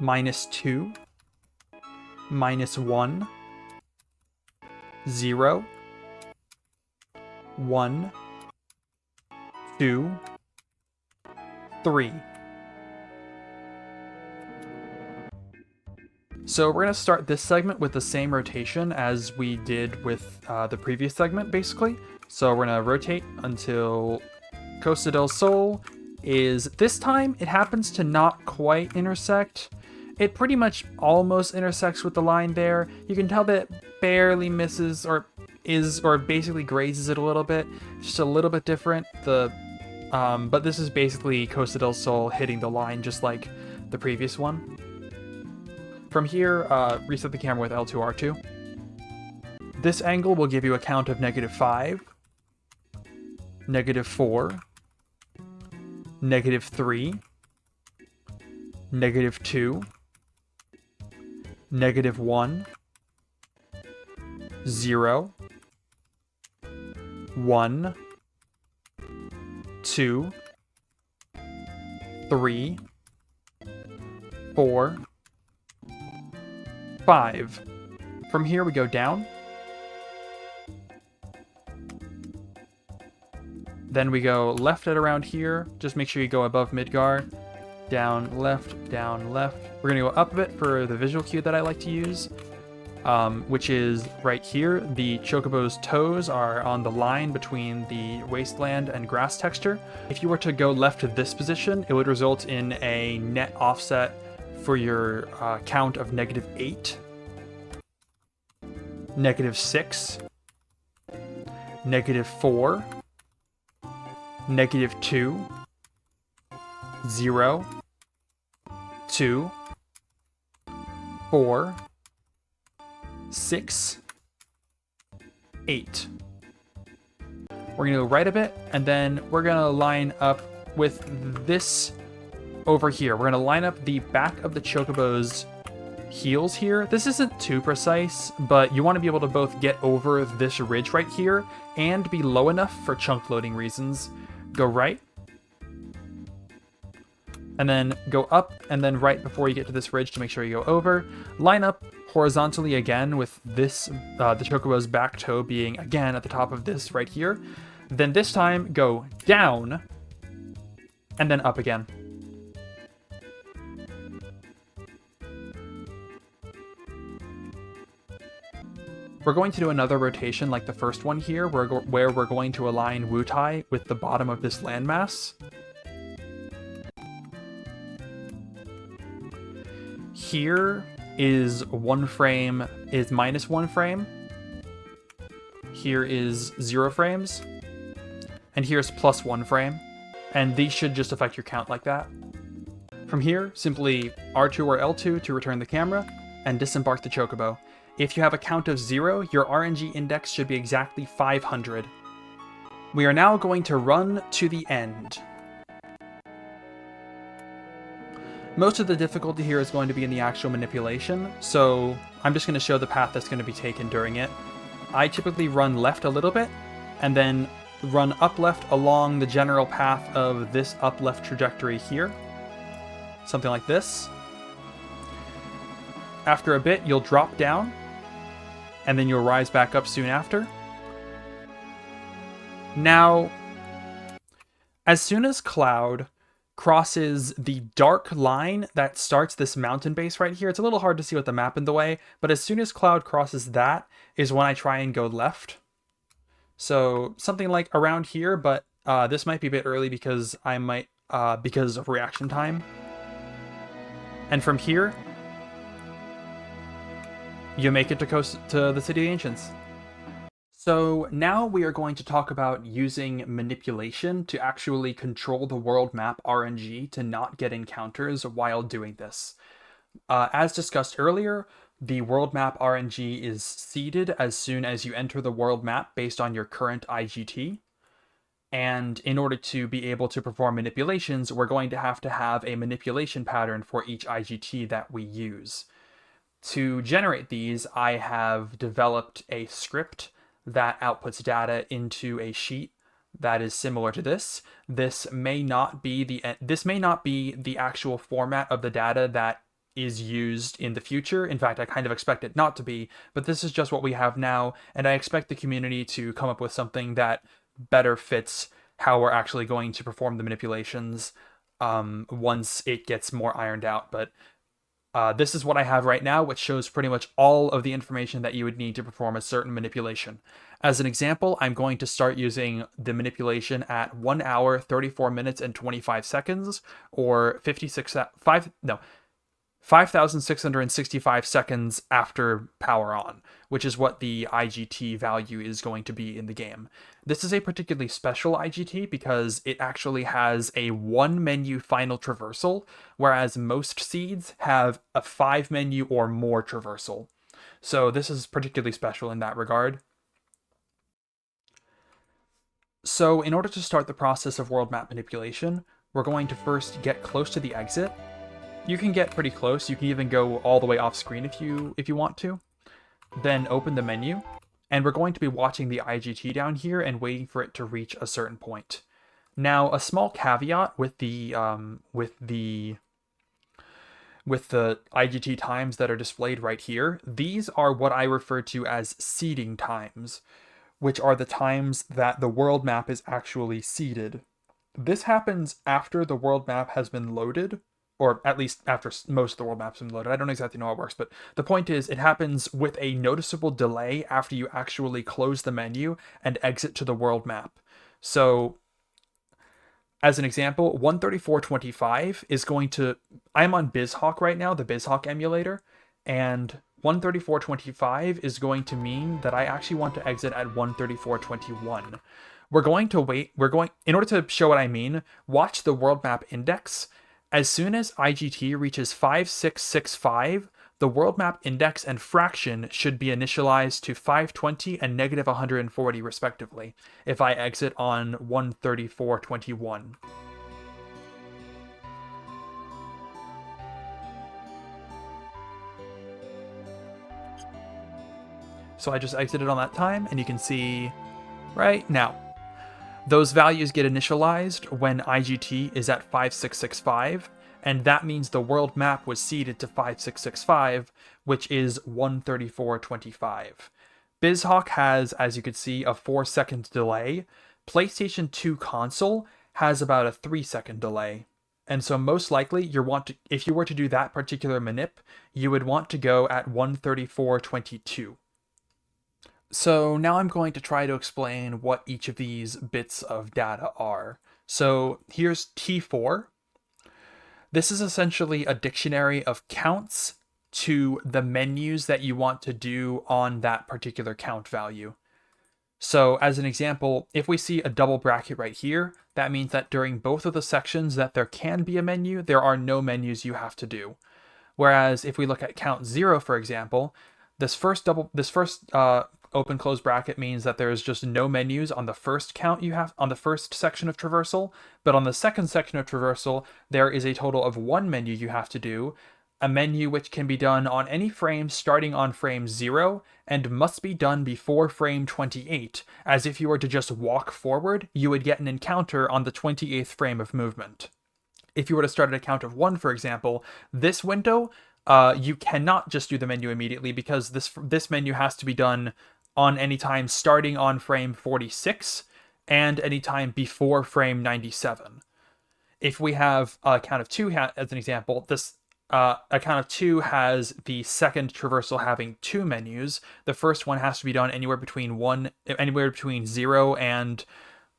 -2, -1, 0, 1, 2, 3. So we're going to start this segment with the same rotation as we did with the previous segment, basically. So we're going to rotate until Costa del Sol is, this time, it happens to not quite intersect. It pretty much almost intersects with the line there. You can tell that it barely misses or basically grazes it a little bit. Just a little bit different. But this is basically Costa del Sol hitting the line just like the previous one. From here, reset the camera with L2R2. This angle will give you a count of -5, -4, -3, -2, -1, 0, 1, 2, 3, 4, 5. From here we go down. Then we go left at around here. Just make sure you go above Midgar. Down, left, down, left. We're gonna go up a bit for the visual cue that I like to use, which is right here. The Chocobo's toes are on the line between the wasteland and grass texture. If you were to go left to this position, it would result in a net offset for your count of -8, -6, -4, -2, 0, 2, 4, 6, 8. We're gonna go right a bit, and then we're gonna line up with this over here. We're gonna line up the back of the Chocobo's heels here. This isn't too precise, but you want to be able to both get over this ridge right here and be low enough for chunk loading reasons. Go right, and then go up, and then right before you get to this ridge to make sure you go over. Line up horizontally again with this, the Chocobo's back toe being again at the top of this right here. Then this time go down, and then up again. We're going to do another rotation like the first one here, where we're going to align Wutai with the bottom of this landmass. Here is -1 frame. Here is 0 frames. And here's +1 frame. And these should just affect your count like that. From here, simply R2 or L2 to return the camera, and disembark the Chocobo. If you have a count of 0, your RNG index should be exactly 500. We are now going to run to the end. Most of the difficulty here is going to be in the actual manipulation, so I'm just going to show the path that's going to be taken during it. I typically run left a little bit, and then run up left along the general path of this up left trajectory here. Something like this. After a bit, you'll drop down, and then you'll rise back up soon after. Now, as soon as Cloud crosses the dark line that starts this mountain base right here, it's a little hard to see with the map in the way, but as soon as Cloud crosses that is when I try and go left. So something like around here, but this might be a bit early because because of reaction time. And from here, you make it to the City of the Ancients. So now we are going to talk about using manipulation to actually control the world map RNG to not get encounters while doing this. As discussed earlier, the world map RNG is seeded as soon as you enter the world map based on your current IGT. And in order to be able to perform manipulations, we're going to have a manipulation pattern for each IGT that we use. To generate these, I have developed a script that outputs data into a sheet that is similar to this. This may not be the actual format of the data that is used in the future. In fact, I kind of expect it not to be, but this is just what we have now, and I expect the community to come up with something that better fits how we're actually going to perform the manipulations once it gets more ironed out. But this is what I have right now, which shows pretty much all of the information that you would need to perform a certain manipulation. As an example, I'm going to start using the manipulation at 1 hour, 34 minutes, and 25 seconds, or 5,665 seconds after power on, which is what the IGT value is going to be in the game. This is a particularly special IGT because it actually has a 1-menu final traversal, whereas most seeds have a 5-menu or more traversal. So this is particularly special in that regard. So in order to start the process of world map manipulation, we're going to first get close to the exit. You can get pretty close. You can even go all the way off screen if you want to. Then open the menu, and we're going to be watching the IGT down here and waiting for it to reach a certain point. Now, a small caveat with the IGT times that are displayed right here. These are what I refer to as seeding times. which are the times that the world map is actually seeded. This happens after the world map has been loaded, or at least after most of the world maps have been loaded. I don't exactly know how it works, but the point is it happens with a noticeable delay after you actually close the menu and exit to the world map. So, as an example, 134.25 is going to... I'm on BizHawk right now, the BizHawk emulator, and 134.25 is going to mean that I actually want to exit at 134.21. We're going to wait, in order to show what I mean, watch the world map index. As soon as IGT reaches 5665, the world map index and fraction should be initialized to 520 and negative 140 respectively, if I exit on 134.21. So I just exited on that time, and you can see right now, those values get initialized when IGT is at 5665, and that means the world map was seeded to 5665, which is 134.25. BizHawk has, as you can see, a 4-second delay. PlayStation 2 console has about a 3-second delay. And so most likely, if you were to do that particular manip, you would want to go at 134.22. So now I'm going to try to explain what each of these bits of data are. So here's T4. This is essentially a dictionary of counts to the menus that you want to do on that particular count value. So as an example, if we see a double bracket right here, that means that during both of the sections that there can be a menu, there are no menus you have to do. Whereas if we look at count 0, for example, this first open close bracket means that there is just no menus on the first count you have on the first section of traversal, but on the second section of traversal there is a total of 1 menu you have to do, a menu which can be done on any frame starting on frame 0 and must be done before frame 28, as if you were to just walk forward, you would get an encounter on the 28th frame of movement. If you were to start at a count of 1, for example, this window, you cannot just do the menu immediately because this menu has to be done on any time starting on frame 46 and any time before frame 97. If we have a count of 2 as an example, this a count of 2 has the second traversal having 2 menus. The first one has to be done anywhere between 0 and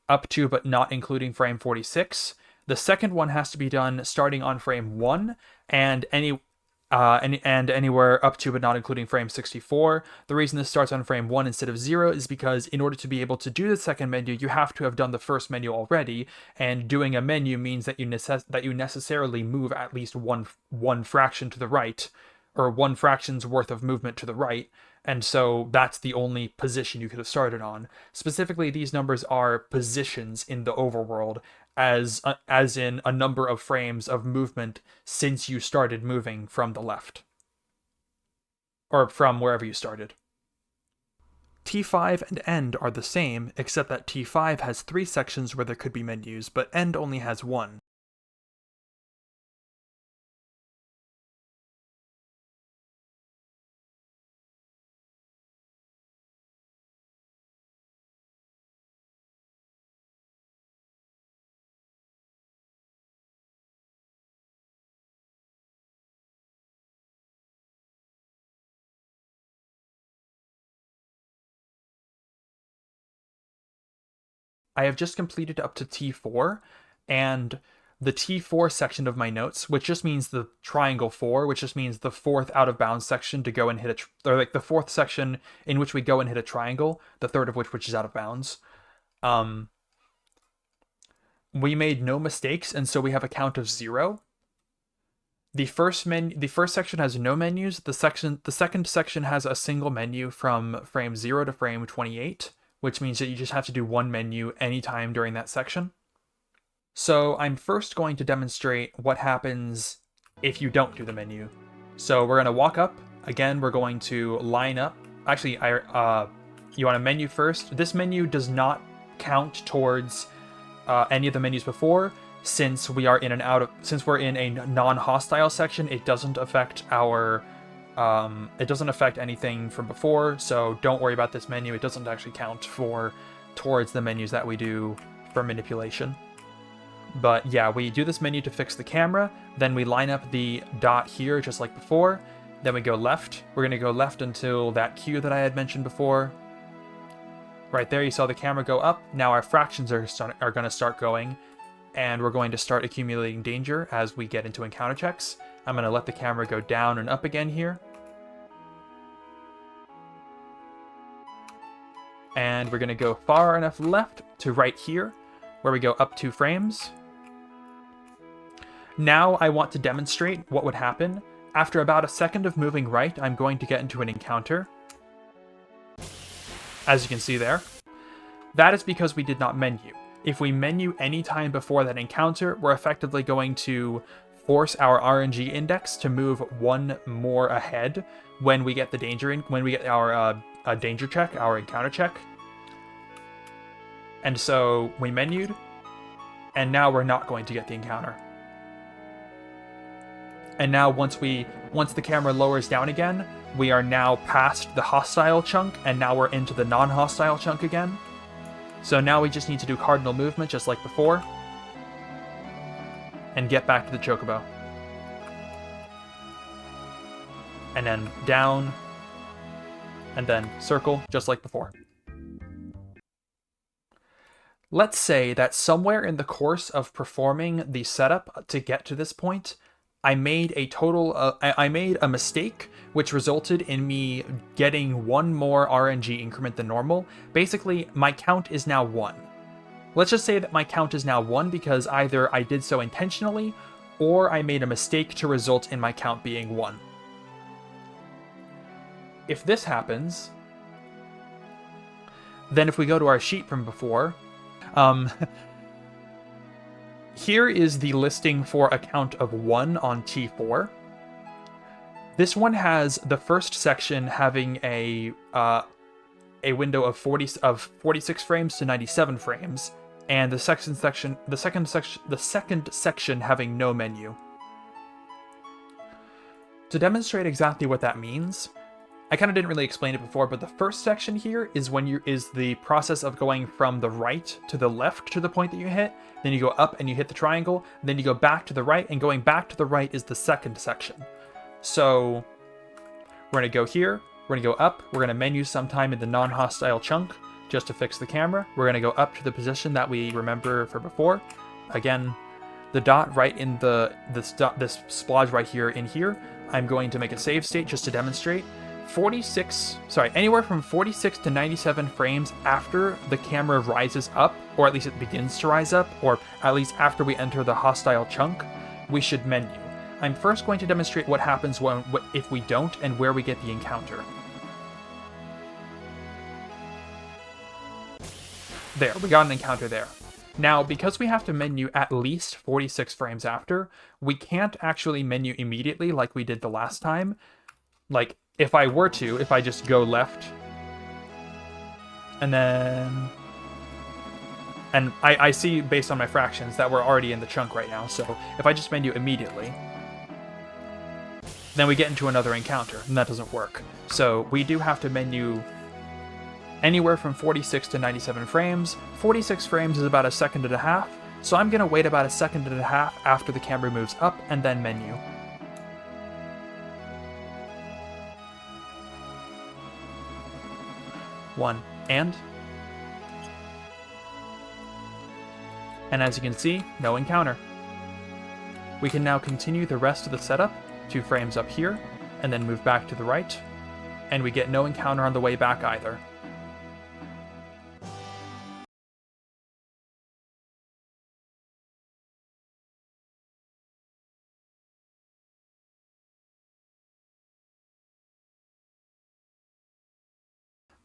up to but not including frame 46. The second one has to be done starting on frame 1 and anywhere up to but not including frame 64. The reason this starts on frame 1 instead of 0 is because in order to be able to do the second menu, you have to have done the first menu already, and doing a menu means that you necessarily move at least one fraction to the right, or 1 fraction's worth of movement to the right, and so that's the only position you could have started on. Specifically, these numbers are positions in the overworld, as in a number of frames of movement since you started moving from the left. Or from wherever you started. T5 and End are the same, except that T5 has 3 sections where there could be menus, but End only has 1. I have just completed up to T4, and the T4 section of my notes, which just means the triangle 4, which just means the 4th out of bounds section to go and hit or like the 4th section in which we go and hit a triangle, the 3rd of which is out of bounds. We made no mistakes, and so we have a count of 0. The first section has no menus. The second section has a single menu from frame 0 to frame 28. Which means that you just have to do 1 menu anytime during that section. So I'm first going to demonstrate what happens if you don't do the menu. So we're going to walk up. Again, we're going to line up. Actually, you want a menu first. This menu does not count towards any of the menus before. Since we're in a non-hostile section, it doesn't affect our It doesn't affect anything from before, so don't worry about this menu. It doesn't actually count towards the menus that we do for manipulation. But yeah, we do this menu to fix the camera, then we line up the dot here just like before, then we go left. We're going to go left until that cue that I had mentioned before. Right there, you saw the camera go up. Now our fractions are going to start going, and we're going to start accumulating danger as we get into encounter checks. I'm going to let the camera go down and up again here. And we're going to go far enough left to right here, where we go up 2 frames. Now I want to demonstrate what would happen. After about a second of moving right, I'm going to get into an encounter. As you can see there. That is because we did not menu. If we menu any time before that encounter, we're effectively going to force our RNG index to move 1 more ahead when we get the danger when we get our danger check, our encounter check. And so we menued, and now we're not going to get the encounter. And now once the camera lowers down again, we are now past the hostile chunk, and now we're into the non-hostile chunk again. So now we just need to do cardinal movement just like before, and get back to the Chocobo. And then down, and then circle just like before. Let's say that somewhere in the course of performing the setup to get to this point, I made a mistake which resulted in me getting 1 more RNG increment than normal. Basically, my count is now 1. Let's just say that my count is now 1 because either I did so intentionally or I made a mistake to result in my count being 1. If this happens, then if we go to our sheet from before, here is the listing for a count of 1 on T4. This one has the first section having a window of 46 frames to 97 frames, and the second section having no menu. To demonstrate exactly what that means, I kind of didn't really explain it before, but the first section here is is the process of going from the right to the left to the point that you hit. Then you go up and you hit the triangle. Then you go back to the right, and going back to the right is the second section. So we're going to go here. We're going to go up. We're going to menu sometime in the non-hostile chunk just to fix the camera. We're going to go up to the position that we remember for before. Again, the dot right in this splodge right here in here. I'm going to make a save state just to demonstrate. Anywhere from 46 to 97 frames after the camera rises up, or at least it begins to rise up, or at least after we enter the hostile chunk, we should menu. I'm first going to demonstrate what happens if we don't and where we get the encounter. There, we got an encounter there. Now, because we have to menu at least 46 frames after, we can't actually menu immediately like we did the last time. Like, if I just go left, and then... And I see, based on my fractions, that we're already in the chunk right now, so if I just menu immediately, then we get into another encounter, and that doesn't work. So we do have to menu anywhere from 46 to 97 frames. 46 frames is about 1.5 seconds, so I'm going to wait about 1.5 seconds after the camera moves up, and then menu. One, and as you can see, no encounter. We can now continue the rest of the setup, 2 frames up here, and then move back to the right, and we get no encounter on the way back either.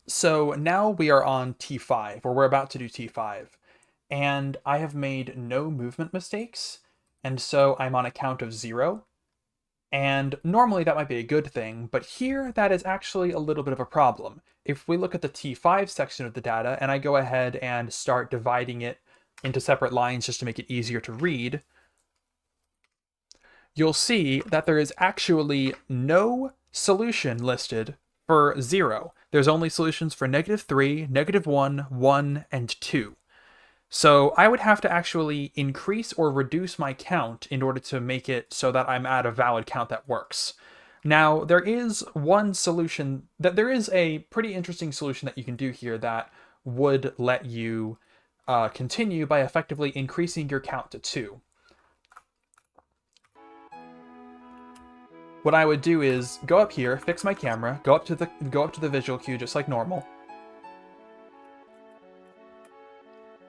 So now we are on T5, or we're about to do T5, and I have made no movement mistakes, and so I'm on a count of 0. And normally that might be a good thing, but here that is actually a little bit of a problem. If we look at the T5 section of the data, and I go ahead and start dividing it into separate lines just to make it easier to read, you'll see that there is actually no solution listed for 0. There's only solutions for -3, -1, 1, and 2. So I would have to actually increase or reduce my count in order to make it so that I'm at a valid count that works. Now, there is one solution, that there is a pretty interesting solution that you can do here that would let you continue by effectively increasing your count to 2. What I would do is go up here, fix my camera, go up to the visual cue just like normal.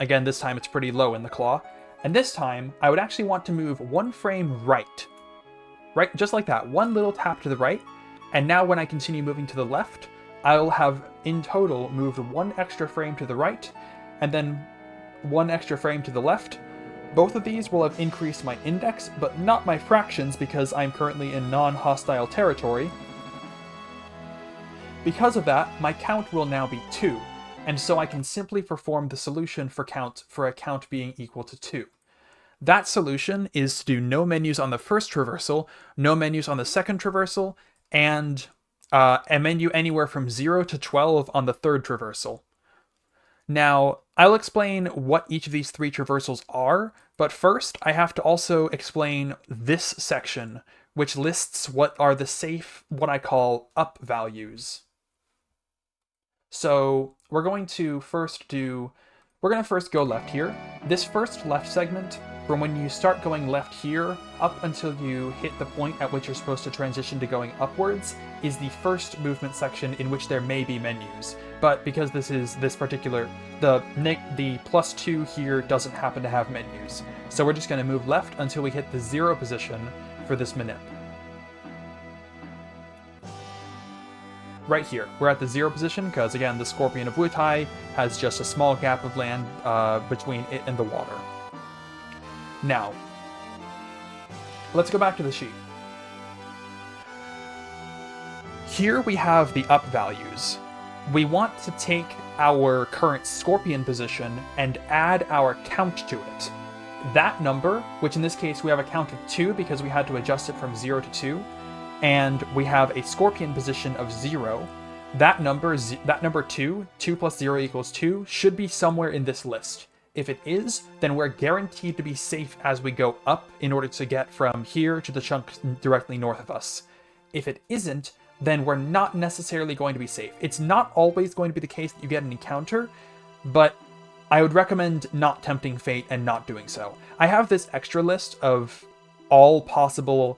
Again, this time it's pretty low in the claw. And this time, I would actually want to move 1 frame right. Right, just like that, 1 little tap to the right. And now when I continue moving to the left, I'll have in total moved 1 extra frame to the right, and then 1 extra frame to the left. Both of these will have increased my index, but not my fractions because I'm currently in non-hostile territory. Because of that, my count will now be 2. And so I can simply perform the solution for a count being equal to 2. That solution is to do no menus on the first traversal, no menus on the second traversal, and a menu anywhere from 0 to 12 on the third traversal. Now, I'll explain what each of these 3 traversals are, but first I have to also explain this section, which lists what are the safe, what I call up values. So we're going to first go left here. This first left segment, from when you start going left here up until you hit the point at which you're supposed to transition to going upwards, is the first movement section in which there may be menus. But because this is this particular, the +2 here doesn't happen to have menus. So we're just going to move left until we hit the 0 position for this manip. Right here, we're at the 0 position because, again, the Scorpion of Wutai has just a small gap of land between it and the water. Now, let's go back to the sheet. Here we have the up values. We want to take our current Scorpion position and add our count to it. That number, which in this case we have a count of 2 because we had to adjust it from 0 to 2, and we have a Scorpion position of 0, that number 2 plus 0 equals 2, should be somewhere in this list. If it is, then we're guaranteed to be safe as we go up in order to get from here to the chunk directly north of us. If it isn't, then we're not necessarily going to be safe. It's not always going to be the case that you get an encounter, but I would recommend not tempting fate and not doing so. I have this extra list of all possible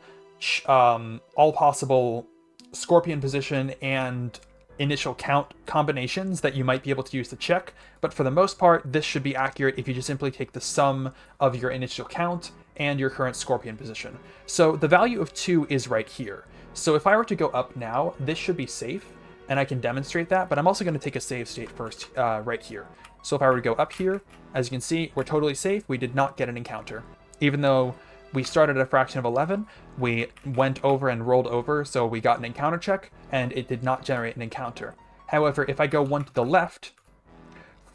Scorpion position and initial count combinations that you might be able to use to check, but for the most part, this should be accurate if you just simply take the sum of your initial count and your current Scorpion position. So the value of 2 is right here. So if I were to go up now, this should be safe, and I can demonstrate that, but I'm also going to take a save state first right here. So if I were to go up here, as you can see, we're totally safe. We did not get an encounter. Even though we started at a fraction of 11, we went over and rolled over, so we got an encounter check, and it did not generate an encounter. However, if I go 1 to the left,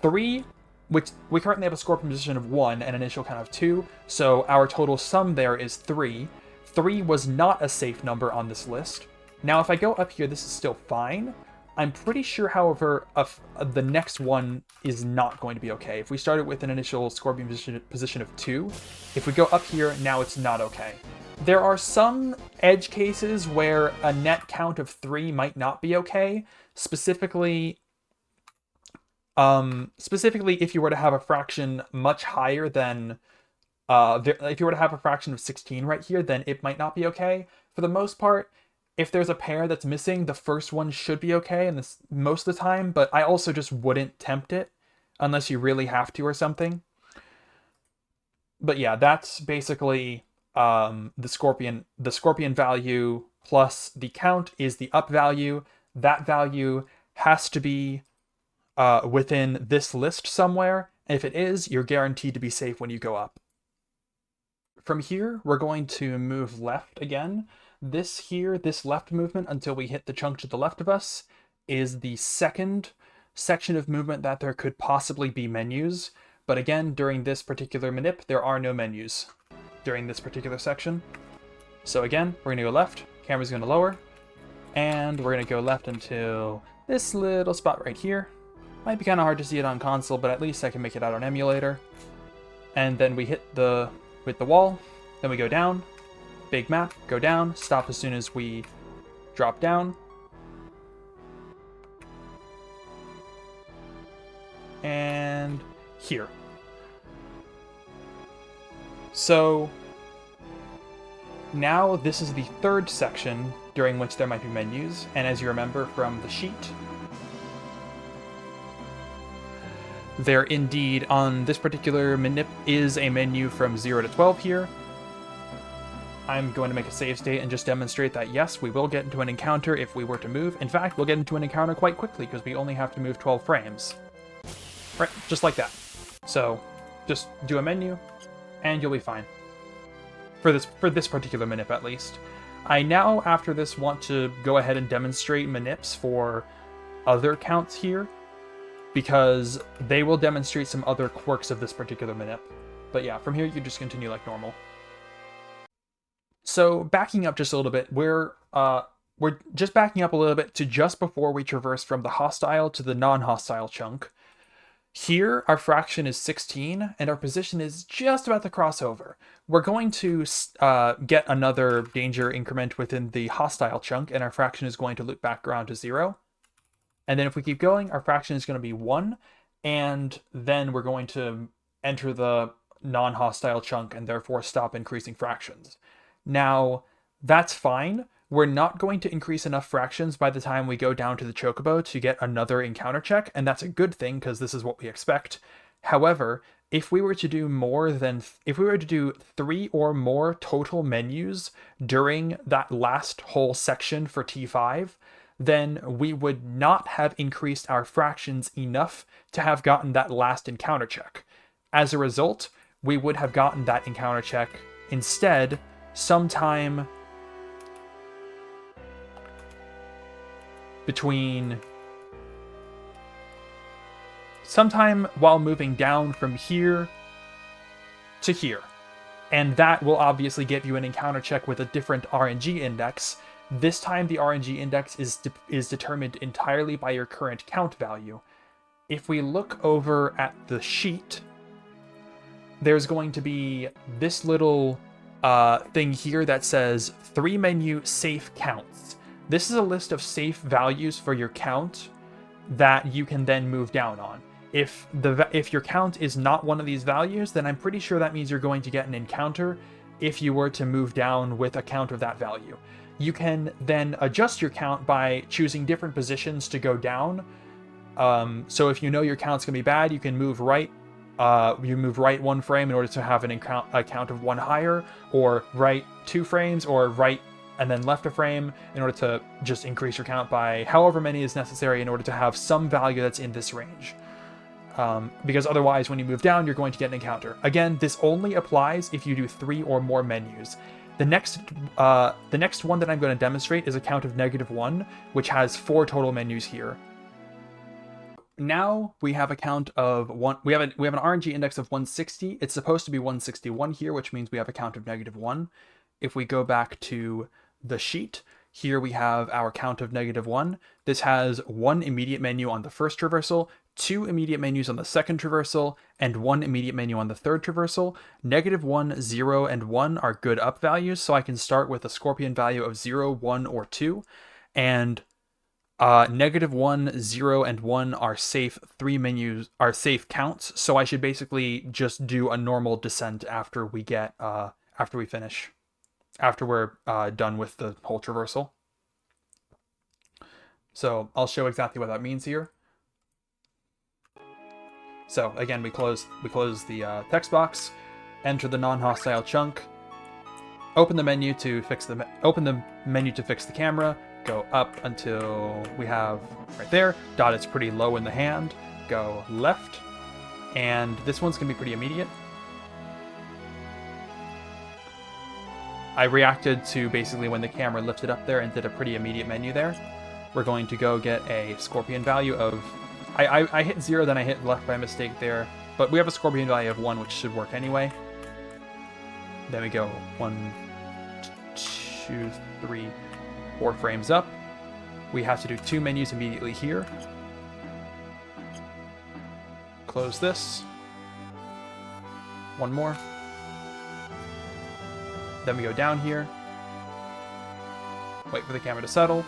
3, which we currently have a Scorpion position of 1 and an initial count of 2, so our total sum there is 3. 3 was not a safe number on this list. Now, if I go up here, this is still fine. I'm pretty sure, however, the next one is not going to be okay. If we started with an initial Scorpion position of 2, if we go up here, now it's not okay. There are some edge cases where a net count of 3 might not be okay, specifically if you were to have a fraction much higher than, if you were to have a fraction of 16 right here, then it might not be okay. For the most part, if there's a pair that's missing, the first one should be okay and this most of the time, but I also just wouldn't tempt it unless you really have to or something. But yeah, that's basically the Scorpion value plus the count is the up value. That value has to be within this list somewhere. If it is, you're guaranteed to be safe when you go up. From here, we're going to move left again. This left movement until we hit the chunk to the left of us is the second section of movement that there could possibly be menus. But again, during this particular manip, there are no menus during this particular section. So again, we're going to go left, camera's going to lower. And we're going to go left until this little spot right here. Might be kind of hard to see it on console, but at least I can make it out on emulator. And then we hit the wall, then we go down, big map, go down, stop as soon as we drop down. And here. So now this is the third section during which there might be menus, and as you remember from the sheet, there indeed, on this particular manip, is a menu from 0 to 12 here. I'm going to make a save state and just demonstrate that yes, we will get into an encounter if we were to move. In fact, we'll get into an encounter quite quickly because we only have to move 12 frames. Right, just like that. So, just do a menu, and you'll be fine. For this particular manip, at least. I now, after this, want to go ahead and demonstrate manips for other counts here, because they will demonstrate some other quirks of this particular manip. But yeah, from here you just continue like normal. So backing up just a little bit, we're just backing up a little bit to just before we traverse from the hostile to the non-hostile chunk. Here, our fraction is 16, and our position is just about to cross over. We're going to get another danger increment within the hostile chunk, and our fraction is going to loop back around to 0. And then if we keep going, our fraction is going to be 1, and then we're going to enter the non-hostile chunk and therefore stop increasing fractions. Now, that's fine. We're not going to increase enough fractions by the time we go down to the Chocobo to get another encounter check, and that's a good thing because this is what we expect. However, if we were to do if we were to do 3 or more total menus during that last whole section for T5, then we would not have increased our fractions enough to have gotten that last encounter check. As a result, we would have gotten that encounter check instead sometime while moving down from here to here. And that will obviously give you an encounter check with a different RNG index. This time the RNG index is determined entirely by your current count value. If we look over at the sheet, there's going to be this little thing here that says 3 menu safe counts. This is a list of safe values for your count that you can then move down on. If your count is not one of these values, then I'm pretty sure that means you're going to get an encounter if you were to move down with a count of that value. You can then adjust your count by choosing different positions to go down. So if you know your count's going to be bad, you can move right. You move right 1 frame in order to have a count of 1 higher, or right 2 frames, or right and then left a frame in order to just increase your count by however many is necessary in order to have some value that's in this range. Because otherwise, when you move down, you're going to get an encounter. Again, this only applies if you do 3 or more menus. The next one that I'm going to demonstrate is a count of -1, which has 4 total menus here. Now we have a count of 1. We have an RNG index of 160. It's supposed to be 161 here, which means we have a count of -1. If we go back to the sheet, here we have our count of -1. This has 1 immediate menu on the first traversal, 2 immediate menus on the second traversal, and 1 immediate menu on the third traversal. -1, 0, and 1 are good up values, so I can start with a scorpion value of 0, 1, or 2. And -1, 0, and 1 are safe. 3 menus are safe counts, so I should basically just do a normal descent after we finish. After we're done with the whole traversal. So I'll show exactly what that means here. So again, we close the text box, enter the non-hostile chunk, open the menu to fix the camera, go up until we have right there. Dot is pretty low in the hand. Go left, and this one's gonna be pretty immediate. I reacted to basically when the camera lifted up there and did a pretty immediate menu there. We're going to go get a scorpion value of... I hit 0, then I hit left by mistake there. But we have a scorpion value of 1, which should work anyway. Then we go 1, 2, 3, 4 frames up. We have to do 2 menus immediately here. Close this. One more. Then we go down here. Wait for the camera to settle.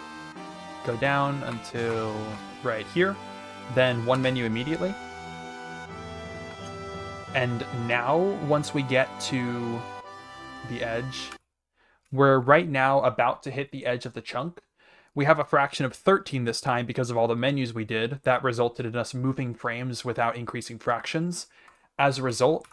Go down until right here. Then 1 menu immediately. And now, once we get to the edge, we're right now about to hit the edge of the chunk. We have a fraction of 13 this time because of all the menus we did. That resulted in us moving frames without increasing fractions. As a result,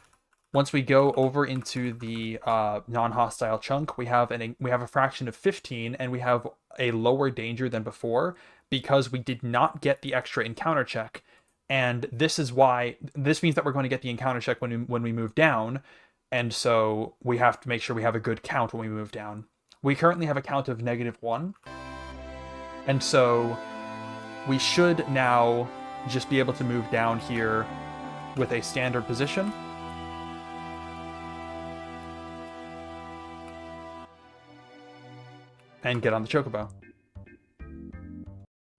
once we go over into the non-hostile chunk, we have a fraction of 15, and we have a lower danger than before because we did not get the extra encounter check. And this means that we're going to get the encounter check when we move down, and so we have to make sure we have a good count when we move down. We currently have a count of -1. And so we should now just be able to move down here with a standard position. And get on the Chocobo.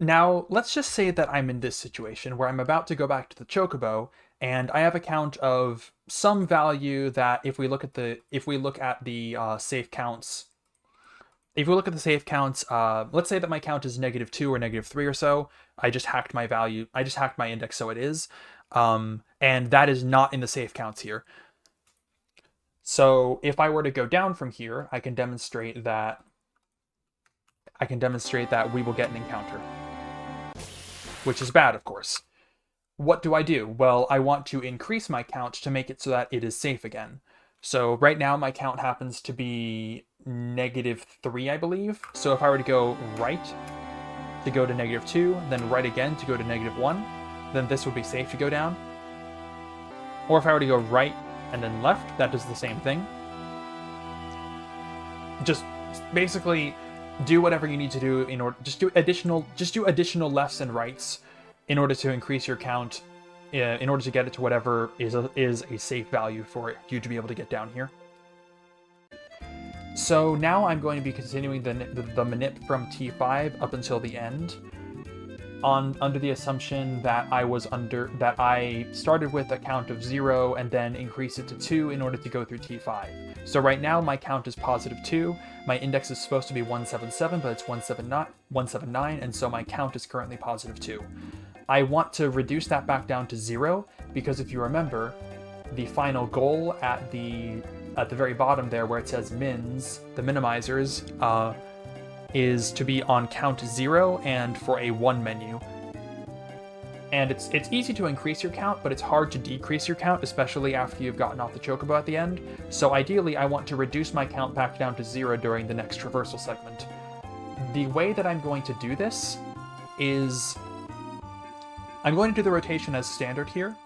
Now, let's just say that I'm in this situation where I'm about to go back to the Chocobo, and I have a count of some value that if we look at the safe counts, let's say that my count is -2 or -3 or so. I just hacked my value. I just hacked my index so it is. And that is not in the safe counts here. So if I were to go down from here, I can demonstrate that we will get an encounter. Which is bad, of course. What do I do? Well, I want to increase my count to make it so that it is safe again. So right now my count happens to be -3, I believe. So if I were to go right to go to -2, then right again to go to -1, then this would be safe to go down. Or if I were to go right and then left, that does the same thing. Just basically do whatever you need to do in order. Just do additional lefts and rights in order to increase your count, in order to get it to whatever is a safe value for you to be able to get down here. So now I'm going to be continuing the manip from T5 up until the end, under the assumption that I started with a count of 0 and then increased it to 2 in order to go through T5. So right now my count is +2. My index is supposed to be 177, but it's 179, and so my count is currently +2. I want to reduce that back down to 0 because if you remember, the final goal at the very bottom there where it says mins, the minimizers, is to be on count 0 and for a 1 menu. And it's easy to increase your count, but it's hard to decrease your count, especially after you've gotten off the Chocobo at the end. So ideally, I want to reduce my count back down to 0 during the next traversal segment. The way that I'm going to do this is I'm going to do the rotation as standard here.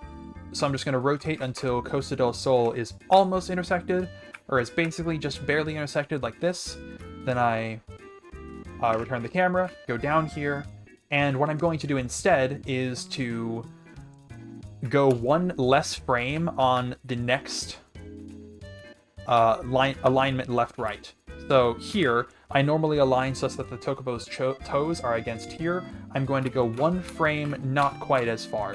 So I'm just going to rotate until Costa del Sol is almost intersected, or is basically just barely intersected like this. Then I return the camera, go down here, and what I'm going to do instead is to go 1 less frame on the next alignment left-right. So here, I normally align such that the Chocobo's toes are against here. I'm going to go 1 frame not quite as far.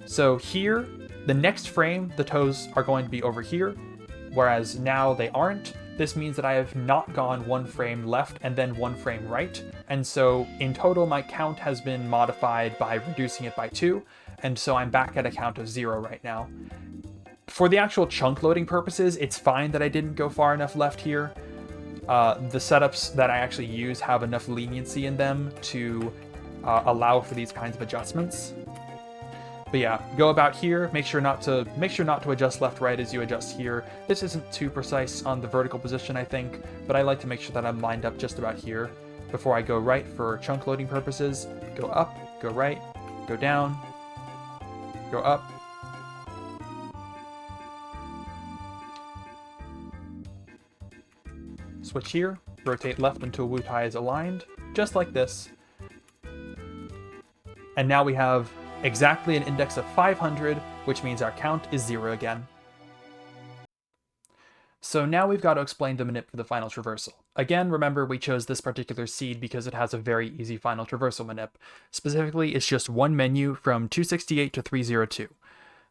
So here, the next frame, the toes are going to be over here, whereas now they aren't. This means that I have not gone 1 frame left and then 1 frame right, and so in total my count has been modified by reducing it by 2, and so I'm back at a count of 0 right now. For the actual chunk loading purposes, it's fine that I didn't go far enough left here. The setups that I actually use have enough leniency in them to allow for these kinds of adjustments. But yeah, go about here, make sure not to adjust left-right as you adjust here. This isn't too precise on the vertical position, I think, but I like to make sure that I'm lined up just about here before I go right for chunk loading purposes. Go up, go right, go down, go up. Switch here, rotate left until Wutai is aligned, just like this. And now we have exactly an index of 500, which means our count is 0 again. So now we've got to explain the manip for the final traversal. again, remember we chose this particular seed because it has a very easy final traversal manip. Specifically, it's just one menu from 268 to 302.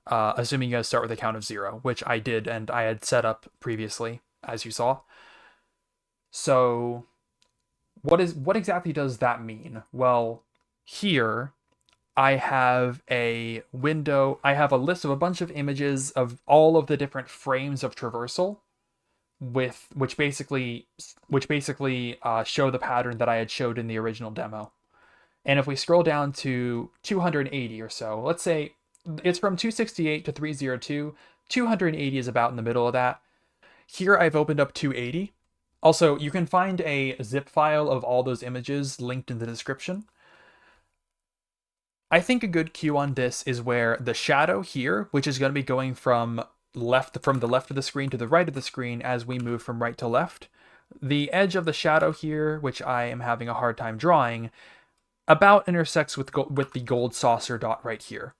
Assuming you guys start with a count of 0, which I did and I had set up previously, as you saw. So what exactly does that mean? Well, here I have a window, I have a list of a bunch of images of all of the different frames of traversal, which basically show the pattern that I had showed in the original demo. And if we scroll down to 280 or so, let's say it's from 268 to 302, 280 is about in the middle of that. Here I've opened up 280. Also, you can find a zip file of all those images linked in the description. I think a good cue on this is where the shadow here, which is going to be going from the left of the screen to the right of the screen as we move from right to left. The edge of the shadow here, which I am having a hard time drawing, about intersects with the gold saucer dot right here.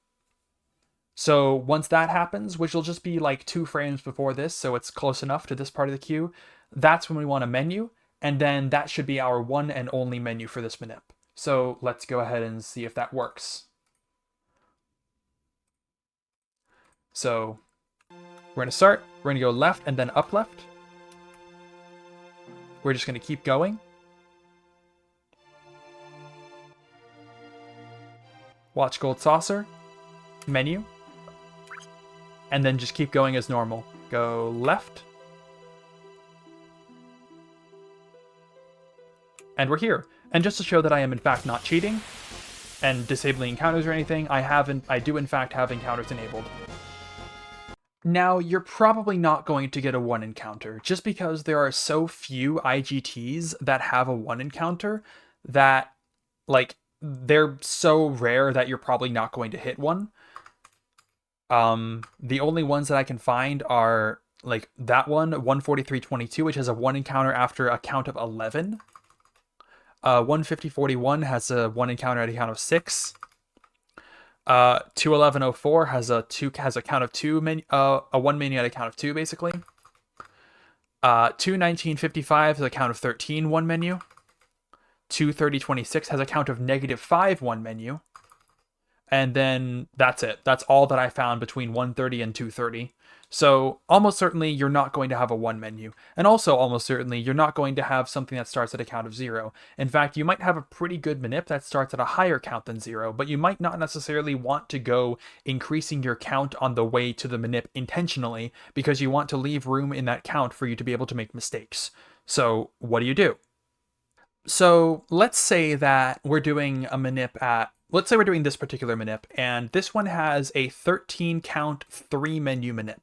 So once that happens, which will just be like 2 frames before this, so it's close enough to this part of the queue, that's when we want a menu, and then that should be our one and only menu for this manip. So let's go ahead and see if that works. So we're going to start, we're going to go left and then up left. We're just going to keep going. Watch gold saucer, menu, and then just keep going as normal. Go left. And we're here. And just to show that I am in fact not cheating and disabling encounters or anything, I do in fact have encounters enabled. Now, you're probably not going to get a 1 encounter, just because there are so few IGTs that have a 1 encounter that, like, they're so rare that you're probably not going to hit one. The only ones that I can find are, like, that one, 143.22, which has a 1 encounter after a count of 11. 150.41 has a 1 encounter at a count of 6. 211.04 has a count of 2 a 1 menu at a count of 2 basically. 219.55 has a count of 13 1 menu. 230.26 has a count of -5 1 menu. And then that's it. That's all that I found between 130 and 230. So almost certainly you're not going to have a 1 menu. And also almost certainly you're not going to have something that starts at a count of 0. In fact, you might have a pretty good manip that starts at a higher count than 0, but you might not necessarily want to go increasing your count on the way to the manip intentionally because you want to leave room in that count for you to be able to make mistakes. So what do? So let's say that we're doing a manip at, let's say we're doing this particular manip, and this one has a 13 count 3 menu manip.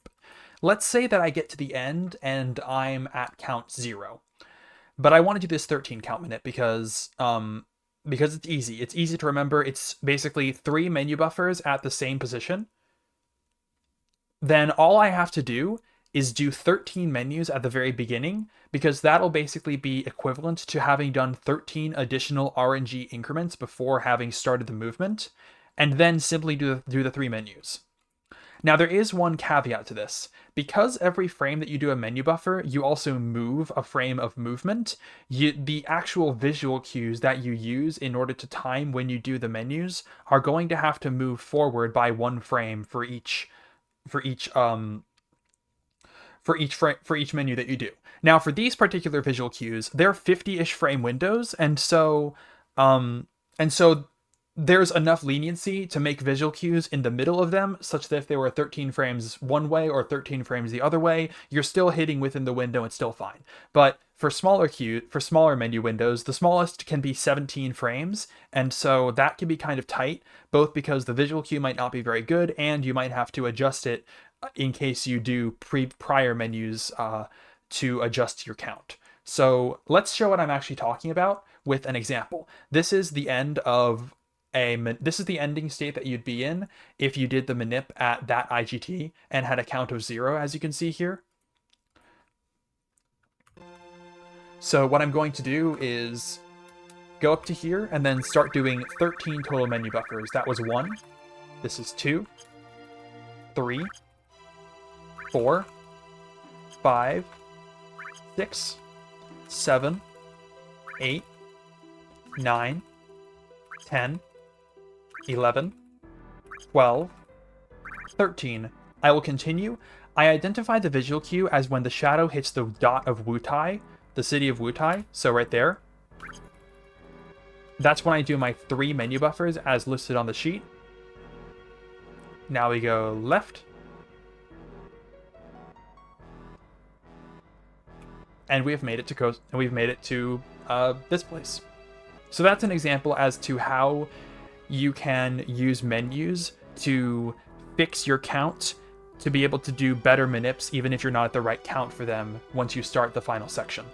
Let's say that I get to the end and I'm at count 0. But I want to do this 13 count manip because it's easy. It's easy to remember. It's basically 3 menu buffers at the same position. Then all I have to do is do 13 menus at the very beginning, because that'll basically be equivalent to having done 13 additional RNG increments before having started the movement, and then simply do the 3 menus. Now there is one caveat to this. Because every frame that you do a menu buffer, you also move a frame of movement, the actual visual cues that you use in order to time when you do the menus are going to have to move forward by 1 frame for each menu that you do. Now, for these particular visual cues, they're 50-ish frame windows, and so there's enough leniency to make visual cues in the middle of them, such that if they were 13 frames one way or 13 frames the other way, you're still hitting within the window and still fine. But for smaller menu windows, the smallest can be 17 frames, and so that can be kind of tight, both because the visual cue might not be very good, and you might have to adjust it in case you do prior menus to adjust your count. So let's show what I'm actually talking about with an example. This is the end of this is the ending state that you'd be in if you did the manip at that IGT and had a count of 0, as you can see here. So what I'm going to do is go up to here and then start doing 13 total menu buffers. That was 1. This is 2, 3, 4, 5, 6, 7, 8, 9, 10, 11, 12, 13. I will continue. I identify the visual cue as when the shadow hits the dot of Wutai, the city of Wutai, so right there. That's when I do my 3 menu buffers as listed on the sheet. Now we go left. And we've made it to this place. So that's an example as to how you can use menus to fix your count to be able to do better manips even if you're not at the right count for them once you start the final section.